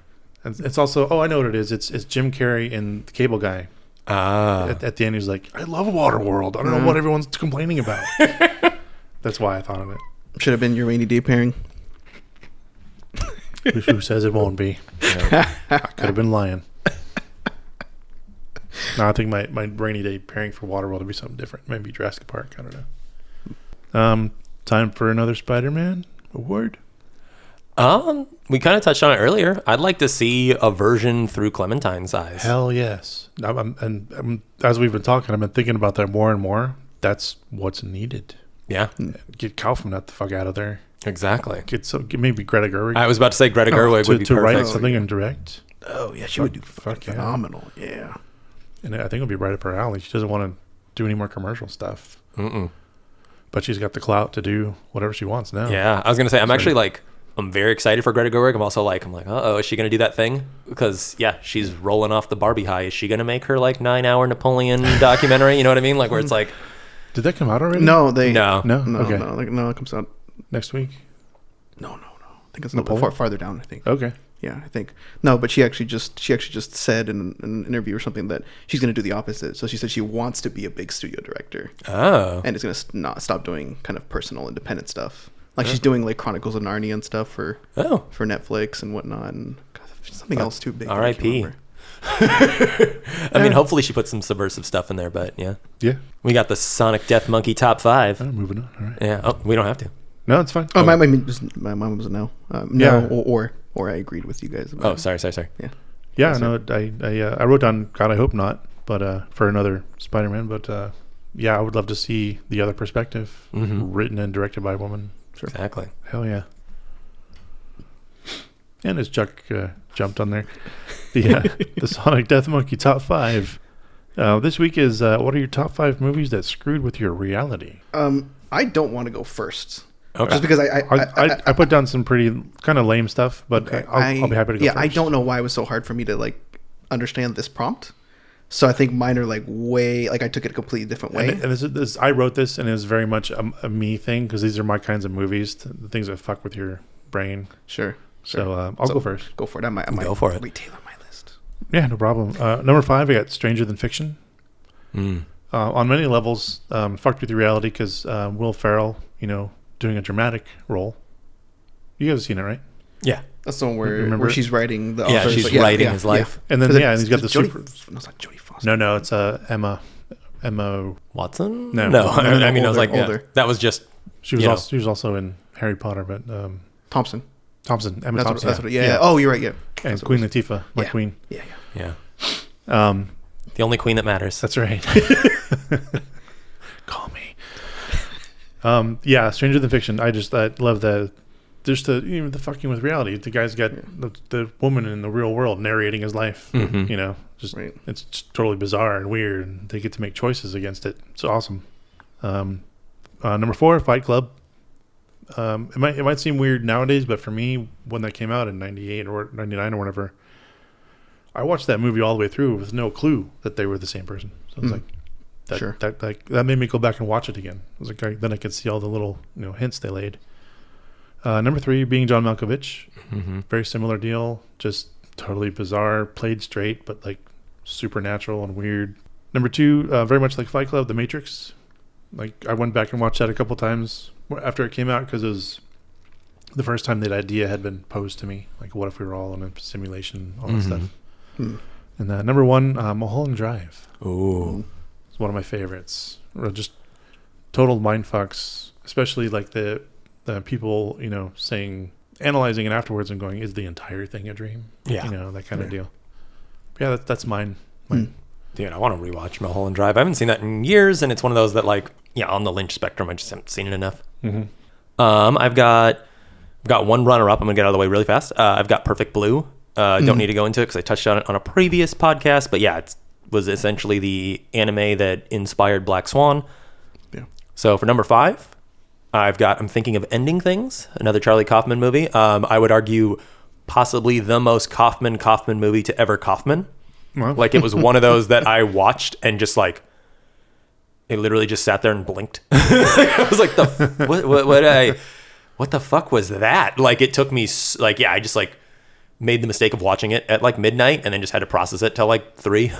And it's also, I know what it is. It's Jim Carrey and the Cable Guy. At the end, he's like, I love Waterworld. I don't know what everyone's complaining about. That's why I thought of it. Should have been your rainy day pairing. Who says it won't be? I could have been lying. No, I think my rainy day pairing for Waterworld would be something different. Maybe Jurassic Park. I don't know. Time for another Spider-Man award. We kind of touched on it earlier. I'd like to see a version through Clementine's eyes. Hell yes. I'm, as we've been talking, I've been thinking about that more and more. That's what's needed. Yeah. Get Kaufman the fuck out of there. Exactly. Get maybe Greta Gerwig. I was about to say Greta Gerwig would be to perfect. write something and direct. Oh yeah, she would do phenomenal. Yeah. And I think it'll be right up her alley. She doesn't want to do any more commercial stuff. But she's got the clout to do whatever she wants now. Yeah, I was gonna say I'm very excited for Greta Gerwig. I'm also like, is she gonna do that thing? Because she's rolling off the Barbie high. Is she gonna make her 9-hour Napoleon documentary? You know what I mean? Like where it's like, did that come out already? No, okay, no, it comes out next week. No. I think it's a little bit farther down. I think. Okay. Yeah, I think no, but she actually just said in an interview or something that she's going to do the opposite. So she said she wants to be a big studio director. Oh. And is going to not stop doing kind of personal, independent stuff. Like she's doing Chronicles of Narnia and stuff for Netflix and whatnot, and something else too big. R.I.P. I mean, hopefully she puts some subversive stuff in there, but yeah. We got the Sonic Death Monkey top 5. Moving on. All right. Yeah. Oh, we don't have to. No, it's fine. Oh, my mom was a no. Or I agreed with you guys. Oh, sorry. Yeah. No, I wrote down God, I hope not, but for another Spider-Man. But I would love to see the other perspective, written and directed by a woman. Sure. Exactly. Hell yeah. And as Chuck jumped on there, the Sonic Death Monkey top 5. This week is what are your top 5 movies that screwed with your reality? I don't want to go first. Okay. Just because I put down some pretty kind of lame stuff, but okay. I'll be happy to go Yeah, first. I don't know why it was so hard for me to like understand this prompt. So I think mine are like way like I took it a completely different way. And this I wrote this, and it was very much a me thing because these are my kinds of movies, the things that fuck with your brain. Sure. So I'll go first. Go for it. I might go for it. Retail on my list. Yeah, no problem. Number 5, I got Stranger Than Fiction. On many levels, fucked with your reality because Will Ferrell, doing a dramatic role. You guys have seen it, right? Yeah. That's the one where she's writing the yeah, authors, she's writing his life. And then and he's got the Jodie, super. No, it's not Jodie Foster. No, it's Emma Watson? No. I mean, I was like, older. yeah, that was just She was also in Harry Potter, but Emma Thompson. Thompson. That's what, yeah. Oh, you're right. Yeah. And Queen Latifah, my queen. Yeah. The only queen that matters. That's right. Call me. Stranger Than Fiction. I love the the fucking with reality. The guy's got the woman in the real world narrating his life. It's just totally bizarre and weird, and they get to make choices against it. It's awesome. Number 4, Fight Club. It might seem weird nowadays, but for me, when that came out in 98 or 99 or whatever, I watched that movie all the way through with no clue that they were the same person. So I was like, that made me go back and watch it again. I was like, then I could see all the little hints they laid. Number 3, Being John Malkovich. Very similar deal, just totally bizarre, played straight, but like supernatural and weird. Number 2, very much like Fight Club, The Matrix. Like I went back and watched that a couple times after it came out because it was the first time that idea had been posed to me. Like, what if we were all in a simulation, all that stuff. And number 1, Mulholland Drive. Ooh, it's one of my favorites. Just total mindfucks, especially like the people analyzing it afterwards and going, is the entire thing a dream? Yeah, that kind of deal. But yeah, that's mine. Dude, I want to rewatch Mulholland Drive. I haven't seen that in years, and it's one of those that, like, on the Lynch spectrum, I just haven't seen it enough. I've got one runner-up. I'm gonna get out of the way really fast. I've got Perfect Blue. Don't need to go into it because I touched on it on a previous podcast. But yeah, it was essentially the anime that inspired Black Swan. Yeah. So for number 5, I'm Thinking of Ending Things, another Charlie Kaufman movie. I would argue possibly the most Kaufman movie to ever Kaufman. Well. Like, it was one of those that I watched and just like, it literally just sat there and blinked. I was like, what the fuck was that? Like, it took me I just like made the mistake of watching it at like midnight and then just had to process it till like 3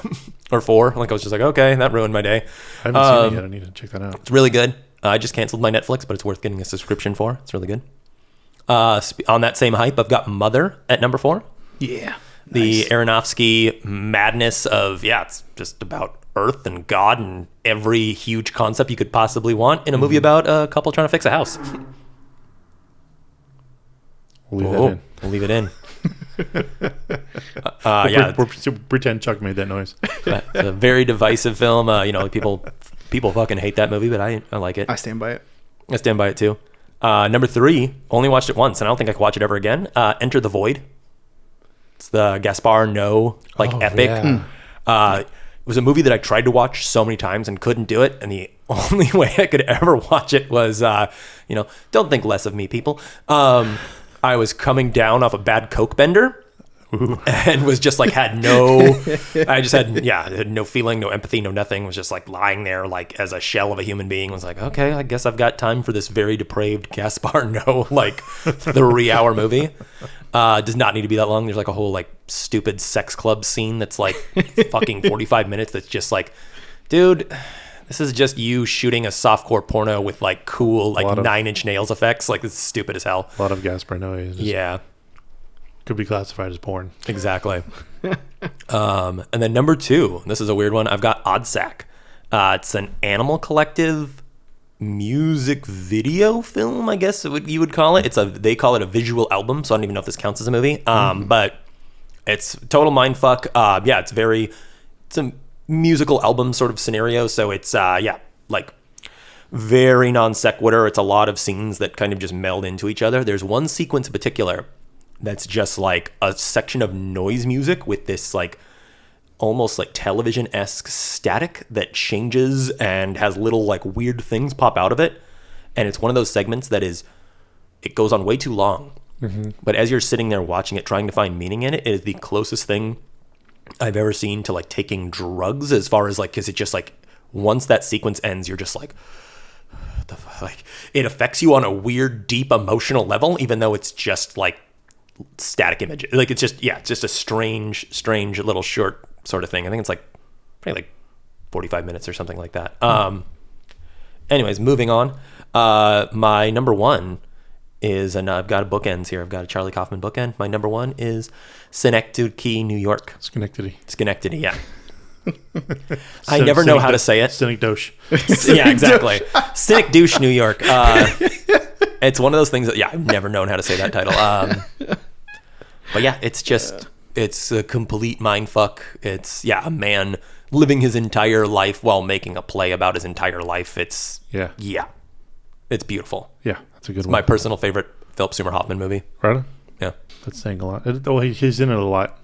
or 4. Like, I was just like, okay, that ruined my day. I haven't seen it yet. I need to check that out. It's really good. I just canceled my Netflix, but it's worth getting a subscription for. It's really good. On that same hype, I've got Mother at number 4. Yeah. The Aronofsky madness of, it's just about Earth and God and every huge concept you could possibly want in a movie about a couple trying to fix a house. We'll leave it in. We'll pretend Chuck made that noise. It's a very divisive film. People fucking hate that movie, but I like it. I stand by it. I stand by it too. Number 3, only watched it once, and I don't think I can watch it ever again. Enter the Void. It's the Gaspar Noé epic. Yeah. It was a movie that I tried to watch so many times and couldn't do it, and the only way I could ever watch it was, don't think less of me, people. I was coming down off a bad coke bender. And was just like had no feeling, no empathy, no nothing. Was just like lying there like as a shell of a human being. Was like, okay, I guess I've got time for this very depraved Gaspar Noé 3-hour movie. Does not need to be that long. There's like a whole like stupid sex club scene that's like fucking 45 minutes. That's just like, dude, this is just you shooting a softcore porno with like cool like 9-inch nails effects. Like, this is stupid as hell. A lot of Gaspar Noé. Yeah. Could be classified as porn. Exactly. And then number 2, this is a weird one. I've got Oddsack. It's an Animal Collective music video film, I guess you would call it. They call it a visual album, so I don't even know if this counts as a movie. But it's total mindfuck. It's a musical album sort of scenario. So it's like very non sequitur. It's a lot of scenes that kind of just meld into each other. There's one sequence in particular that's just like a section of noise music with this like almost like television-esque static that changes and has little like weird things pop out of it. And it's one of those segments that is it goes on way too long. Mm-hmm. But as you're sitting there watching it, trying to find meaning in it, it is the closest thing I've ever seen to like taking drugs, as far as like, because it just like, once that sequence ends, you're just like, what the fuck? Like, it affects you on a weird, deep emotional level, even though it's just like static image. Like, it's just a strange little short sort of thing. I think it's like probably like 45 minutes or something like that. Anyways, moving on. My number one is, and I've got bookends here. I've got a Charlie Kaufman bookend. My number one is Schenectady, New York. Schenectady, yeah. I never know how to say it. Cynic douche. Yeah, exactly. Cynic douche, New York. It's one of those things that, yeah, I've never known how to say that title. But yeah, it's a complete mind fuck. It's, yeah, a man living his entire life while making a play about his entire life. It's it's beautiful. Yeah, that's a good one. My personal favorite Philip Seymour Hoffman movie. Right? Yeah. That's saying a lot. He's in it a lot.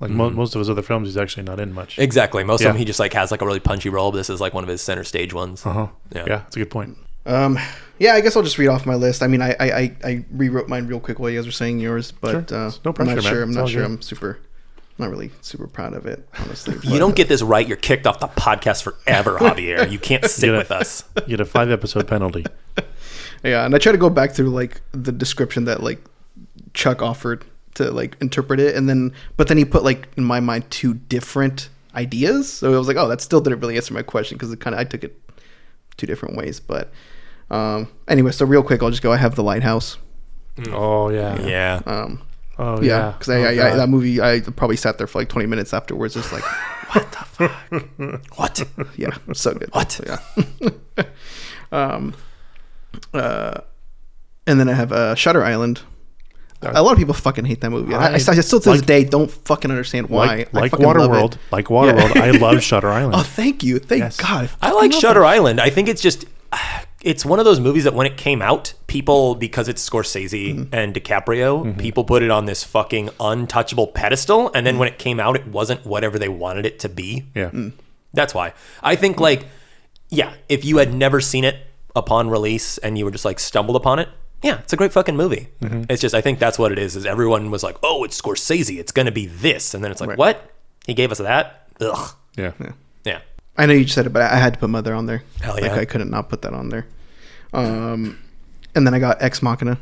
Like most of his other films, he's actually not in much. Exactly. Most of them, he just like has like a really punchy role. But this is like one of his center stage ones. Yeah, that's a good point. Yeah, I guess I'll just read off my list. I mean, I rewrote mine real quick while you guys were saying yours, but no pressure, I'm not sure. I'm not really super proud of it, honestly. You don't get this right, you're kicked off the podcast forever, Javier. You can't sit with us. You get a 5-episode penalty. Yeah, and I try to go back through like the description that like Chuck offered to like interpret it, but then he put like in my mind 2 different ideas. So I was like, oh, that still didn't really answer my question, because I took it 2 different ways. But anyway, so real quick, I'll just go. I have The Lighthouse. Oh yeah. Yeah, because that movie, I probably sat there for like 20 minutes afterwards, just like, what the fuck? What? Yeah, so good. What? Yeah. And then I have Shutter Island. A lot of people fucking hate that movie. I still to this day don't fucking understand why. Like Waterworld. Like Waterworld, I love Shutter Island. Oh, thank you. Thank God. I like Shutter Island. I think it's just, it's one of those movies that when it came out, people, because it's Scorsese and DiCaprio, people put it on this fucking untouchable pedestal. And then when it came out, it wasn't whatever they wanted it to be. Yeah. That's why. I think like, yeah, if you had never seen it upon release and you were just like stumbled upon it, yeah, it's a great fucking movie. It's just, I think that's what it is everyone was like, oh, it's Scorsese, it's going to be this. And then it's like, what? He gave us that? Ugh. Yeah. I know you just said it, but I had to put Mother on there. Hell yeah. Like, I couldn't not put that on there. And then I got Ex Machina.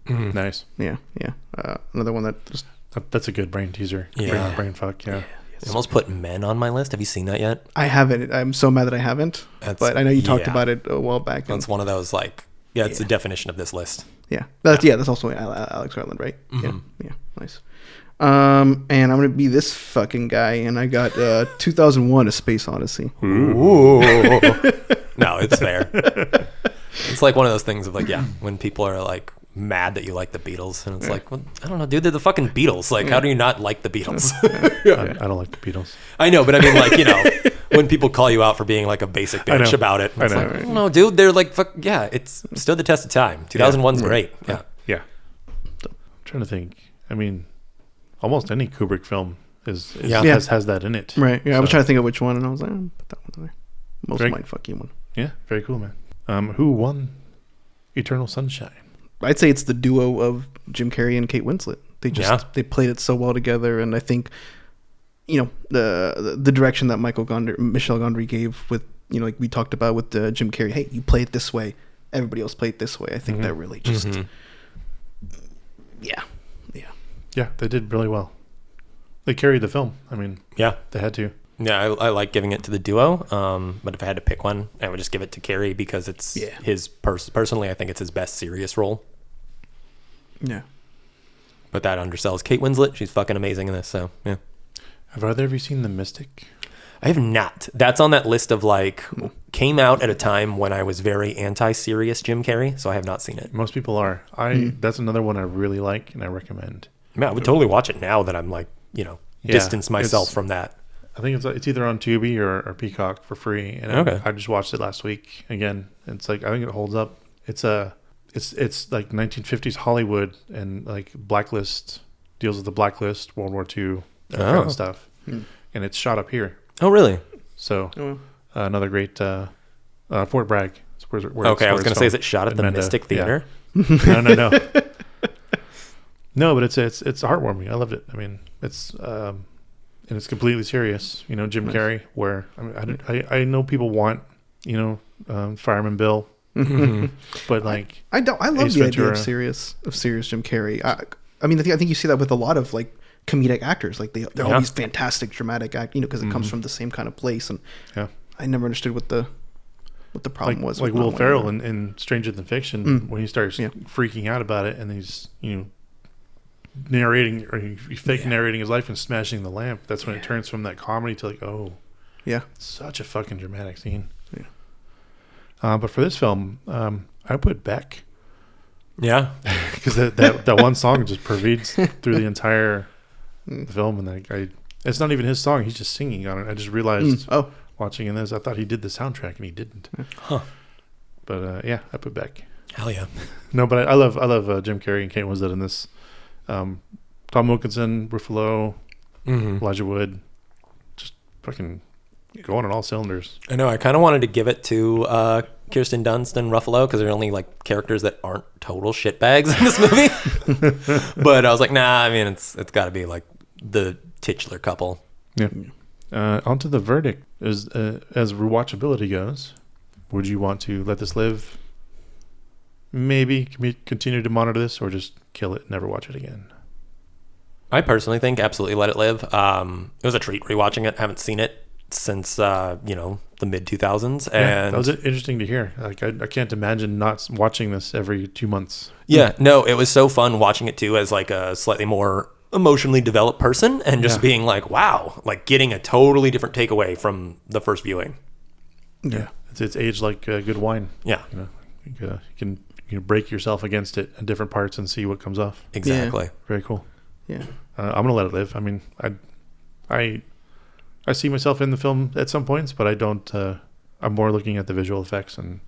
Nice. Yeah. Another one that just... That's a good brain teaser. Yeah. Brain fuck, yeah. I almost put Men on my list. Have you seen that yet? I haven't. I'm so mad that I haven't. But I know you talked about it a while back. That's one of those like... Yeah, it's the definition of this list. Yeah. That's also Alex Garland, right? Yeah, nice. And I'm going to be this fucking guy, and I got 2001: A Space Odyssey. Ooh. No, it's fair. It's like one of those things of like, when people are like mad that you like the Beatles, and it's like, well, I don't know, dude, they're the fucking Beatles. Like, how do you not like the Beatles? I don't like the Beatles. I know, but I mean, like, you know, when people call you out for being like a basic bitch about it, it's like, no, dude, they're like, fuck, yeah, it's stood the test of time. 2001's great. Yeah. I'm trying to think. I mean, almost any Kubrick film has that in it. Right. Yeah, I was trying to think of which one, and I was like, put that one in there. Most mindfucky one. Yeah, very cool, man. Who won Eternal Sunshine? I'd say it's the duo of Jim Carrey and Kate Winslet. They played it so well together, and I think, you know, the direction that Michel Gondry gave with, you know, like we talked about with Jim Carrey. Hey, you play it this way. Everybody else play it this way. I think that really just, Yeah, they did really well. They carried the film. I mean, they had to. Yeah, I like giving it to the duo. But if I had to pick one, I would just give it to Carrey because it's his personally, I think it's his best serious role. Yeah. But that undersells Kate Winslet. She's fucking amazing in this. So yeah. Have either of you seen The Mystic? I have not. That's on that list of like came out at a time when I was very anti-serious Jim Carrey, so I have not seen it. Most people are. That's another one I really like and I recommend. Man, I would totally watch it now that I'm like, you know, distance myself from that. I think it's either on Tubi or Peacock for free, and I just watched it last week again. It's like I think it holds up. It's like 1950s Hollywood, and like Blacklist deals with the Blacklist, World War II, that kind of stuff, and it's shot up here. Oh, really? So another great Fort Bragg. I was going to say, is it shot at the Mystic Theater? No. No, but it's heartwarming. I loved it. I mean, it's and it's completely serious. You know, Jim Carrey. Where I know people want Fireman Bill, but like I love Ace the Ventura. Idea of serious Jim Carrey. I mean, I think you see that with a lot of like comedic actors. Like they're always fantastic dramatic act. Because it comes from the same kind of place. And I never understood what the problem was. Like Will Ferrell in Stranger Than Fiction, when he starts freaking out about it, and he's narrating or he's fake narrating his life and smashing the lamp. That's when it turns from that comedy to like, such a fucking dramatic scene. Yeah. But for this film, I put Beck. Yeah, because that one song just pervades through the entire film, and it's not even his song. He's just singing on it. I just realized watching in this, I thought he did the soundtrack, and he didn't. Huh. But I put Beck. Hell yeah. No, but I love Jim Carrey and Kate Winslet in this. Tom Wilkinson, Ruffalo, Elijah Wood, just fucking going on all cylinders. I know. I kind of wanted to give it to Kirsten Dunst and Ruffalo because they're only like characters that aren't total shitbags in this movie. But I was like, nah. I mean, it's got to be like the titular couple. Yeah. Onto the verdict. As rewatchability goes, would you want to let this live? Maybe continue to monitor this, or just kill it and never watch it again? I personally think absolutely let it live. It was a treat rewatching it. I haven't seen it since the mid 2000s, and that was interesting to hear. Like I can't imagine not watching this every 2 months. Yeah, no, it was so fun watching it too as like a slightly more emotionally developed person, and just being like, wow, like getting a totally different takeaway from the first viewing. Yeah, it's aged like good wine. Yeah, you can break yourself against it in different parts and see what comes off. Exactly. Very cool. Yeah, I'm gonna let it live. I mean, I see myself in the film at some points, but I don't. I'm more looking at the visual effects and.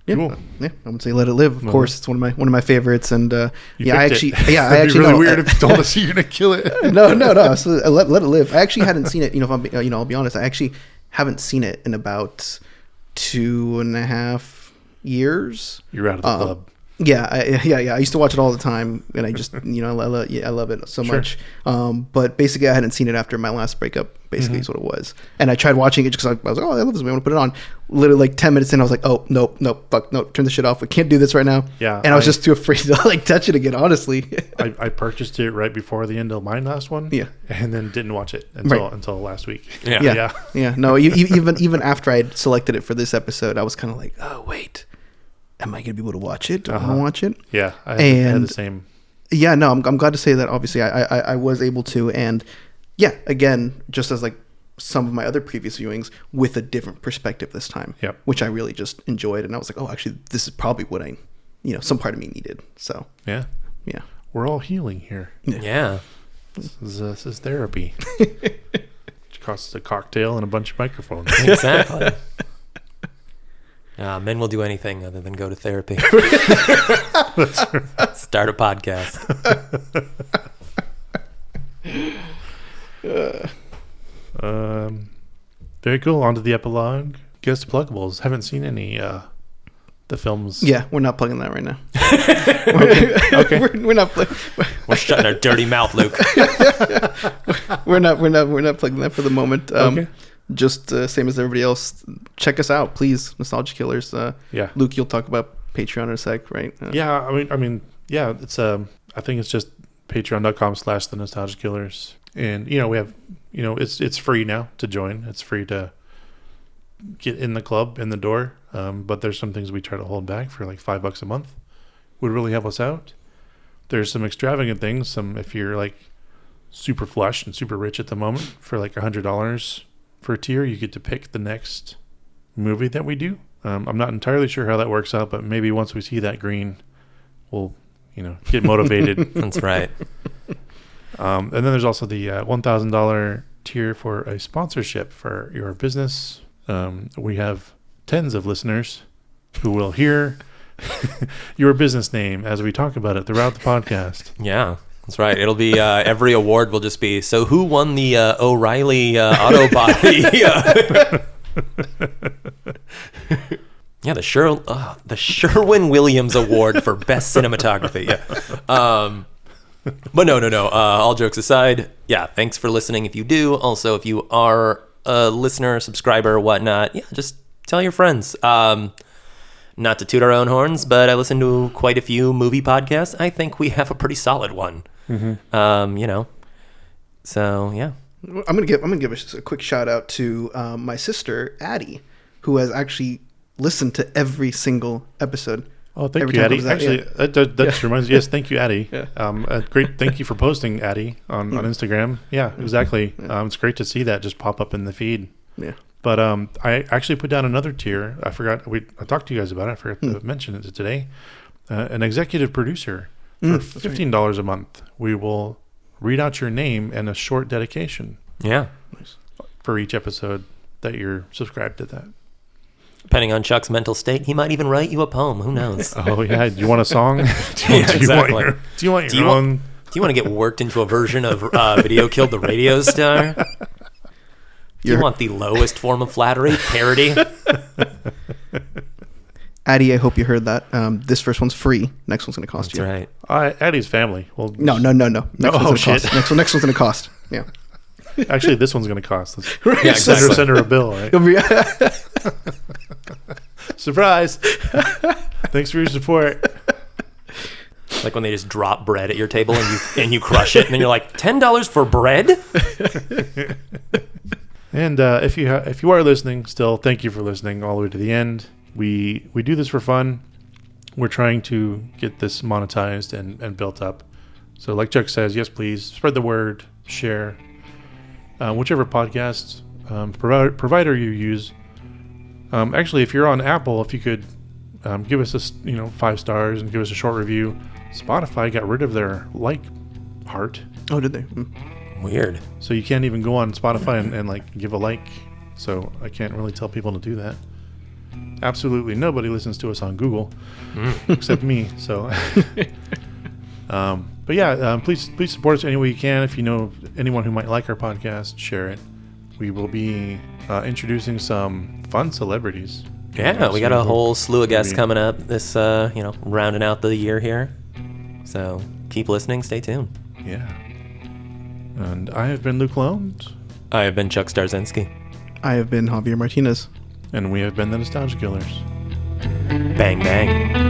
Yeah, cool. Yeah, I would say let it live. Of course, it's one of my favorites, and I actually It'd be really weird if you told us you're gonna kill it. No. So let it live. I actually hadn't seen it. If I'm, I'll be honest. I actually haven't seen it in about 2.5 years. You're out of the club. Yeah. I used to watch it all the time, and I just, I love it so much. But basically, I hadn't seen it after my last breakup. Basically, is what it was. And I tried watching it because I was like, oh, I love this movie. I want to put it on. Literally, like 10 minutes in, I was like, oh, nope, fuck, no, turn the shit off. We can't do this right now. Yeah. And I was just too afraid to like touch it again. Honestly. I purchased it right before the end of my last one. Yeah. And then didn't watch it until last week. Yeah. No, even after I had selected it for this episode, I was kind of like, oh wait. Am I going to be able to watch it? Do I want to watch it? Yeah, I had the same. Yeah, no, I'm glad to say that. Obviously, I was able to, and yeah, again, just as like some of my other previous viewings, with a different perspective this time. Yep. Which I really just enjoyed, and I was like, oh, actually, this is probably what I, some part of me needed. So yeah, we're all healing here. Yeah, this is therapy. It costs a cocktail and a bunch of microphones. Exactly. Men will do anything other than go to therapy. Start a podcast. Very cool. On to the epilogue. Guest pluggables. Haven't seen any the films. Yeah, we're not plugging that right now. Okay. We're not. We're shutting our dirty mouth, Luke. We're not plugging that for the moment. Okay. Just same as everybody else. Check us out, please. Nostalgia Killers. Luke, you'll talk about Patreon in a sec, right? Yeah, I mean, yeah. It's I think it's just patreon.com/the Nostalgia Killers, and we have it's free now to join. It's free to get in the club, in the door. But there's some things we try to hold back for like $5 a month. Would really help us out. There's some extravagant things. If you're like super flush and super rich at the moment, for like $100 for a tier, you get to pick the next movie that we do. I'm not entirely sure how that works out, but maybe once we see that green, we'll get motivated. That's right. And then there's also the $1,000 tier for a sponsorship for your business. We have tens of listeners who will hear your business name as we talk about it throughout the podcast. Yeah. That's right. It'll be every award will just be, so who won the O'Reilly auto body? Yeah, the Sherwin-Williams Award for Best Cinematography. Yeah. But no. All jokes aside, yeah, thanks for listening if you do. Also, if you are a listener, subscriber, whatnot, yeah, just tell your friends. Not to toot our own horns, but I listen to quite a few movie podcasts. I think we have a pretty solid one. Mm-hmm. So yeah. I'm gonna give a quick shout out to my sister Addie, who has actually listened to every single episode. Oh, thank you, Addie. Actually, that just reminds me. Yes, thank you, Addie. Yeah. Great. Thank you for posting, Addie, on Instagram. Yeah, exactly. Yeah. It's great to see that just pop up in the feed. Yeah. But I actually put down another tier. I forgot. I talked to you guys about it. I forgot to mention it today. An executive producer for $15 a month. We will read out your name and a short dedication. Yeah. For each episode that you're subscribed to that. Depending on Chuck's mental state, he might even write you a poem. Who knows? Oh, yeah. Do you want a song? Do you want your own? Do you want to get worked into a version of Video Killed the Radio Star? Do you want the lowest form of flattery? Parody? Addie, I hope you heard that. This first one's free. Next one's going to cost you. That's right. Addie's family. Well, no. Next one's going to cost. Next one's going to cost. Yeah. Actually, this one's going to cost. Yeah, exactly. Send her a bill, right? Surprise. Thanks for your support. Like when they just drop bread at your table and you crush it, and then you're like, $10 for bread? And if you are listening still, thank you for listening all the way to the end. We do this for fun. We're trying to get this monetized and built up. So like Chuck says, yes, please spread the word, share. Whichever podcast provider you use. Actually, if you're on Apple, if you could give us 5 stars and give us a short review. Spotify got rid of their like heart. Oh, did they? Weird. So you can't even go on Spotify and like give a like. So I can't really tell people to do that. Absolutely nobody listens to us on Google except me. So, but yeah, please support us any way you can. If you know anyone who might like our podcast, share it. We will be introducing some fun celebrities. Yeah, we got a whole slew of guests coming up this, rounding out the year here. So keep listening. Stay tuned. Yeah. And I have been Luc Londe. I have been Chuck Starzenski. I have been Javier Martinez. And we have been the Nostalgia Killers. Bang, bang.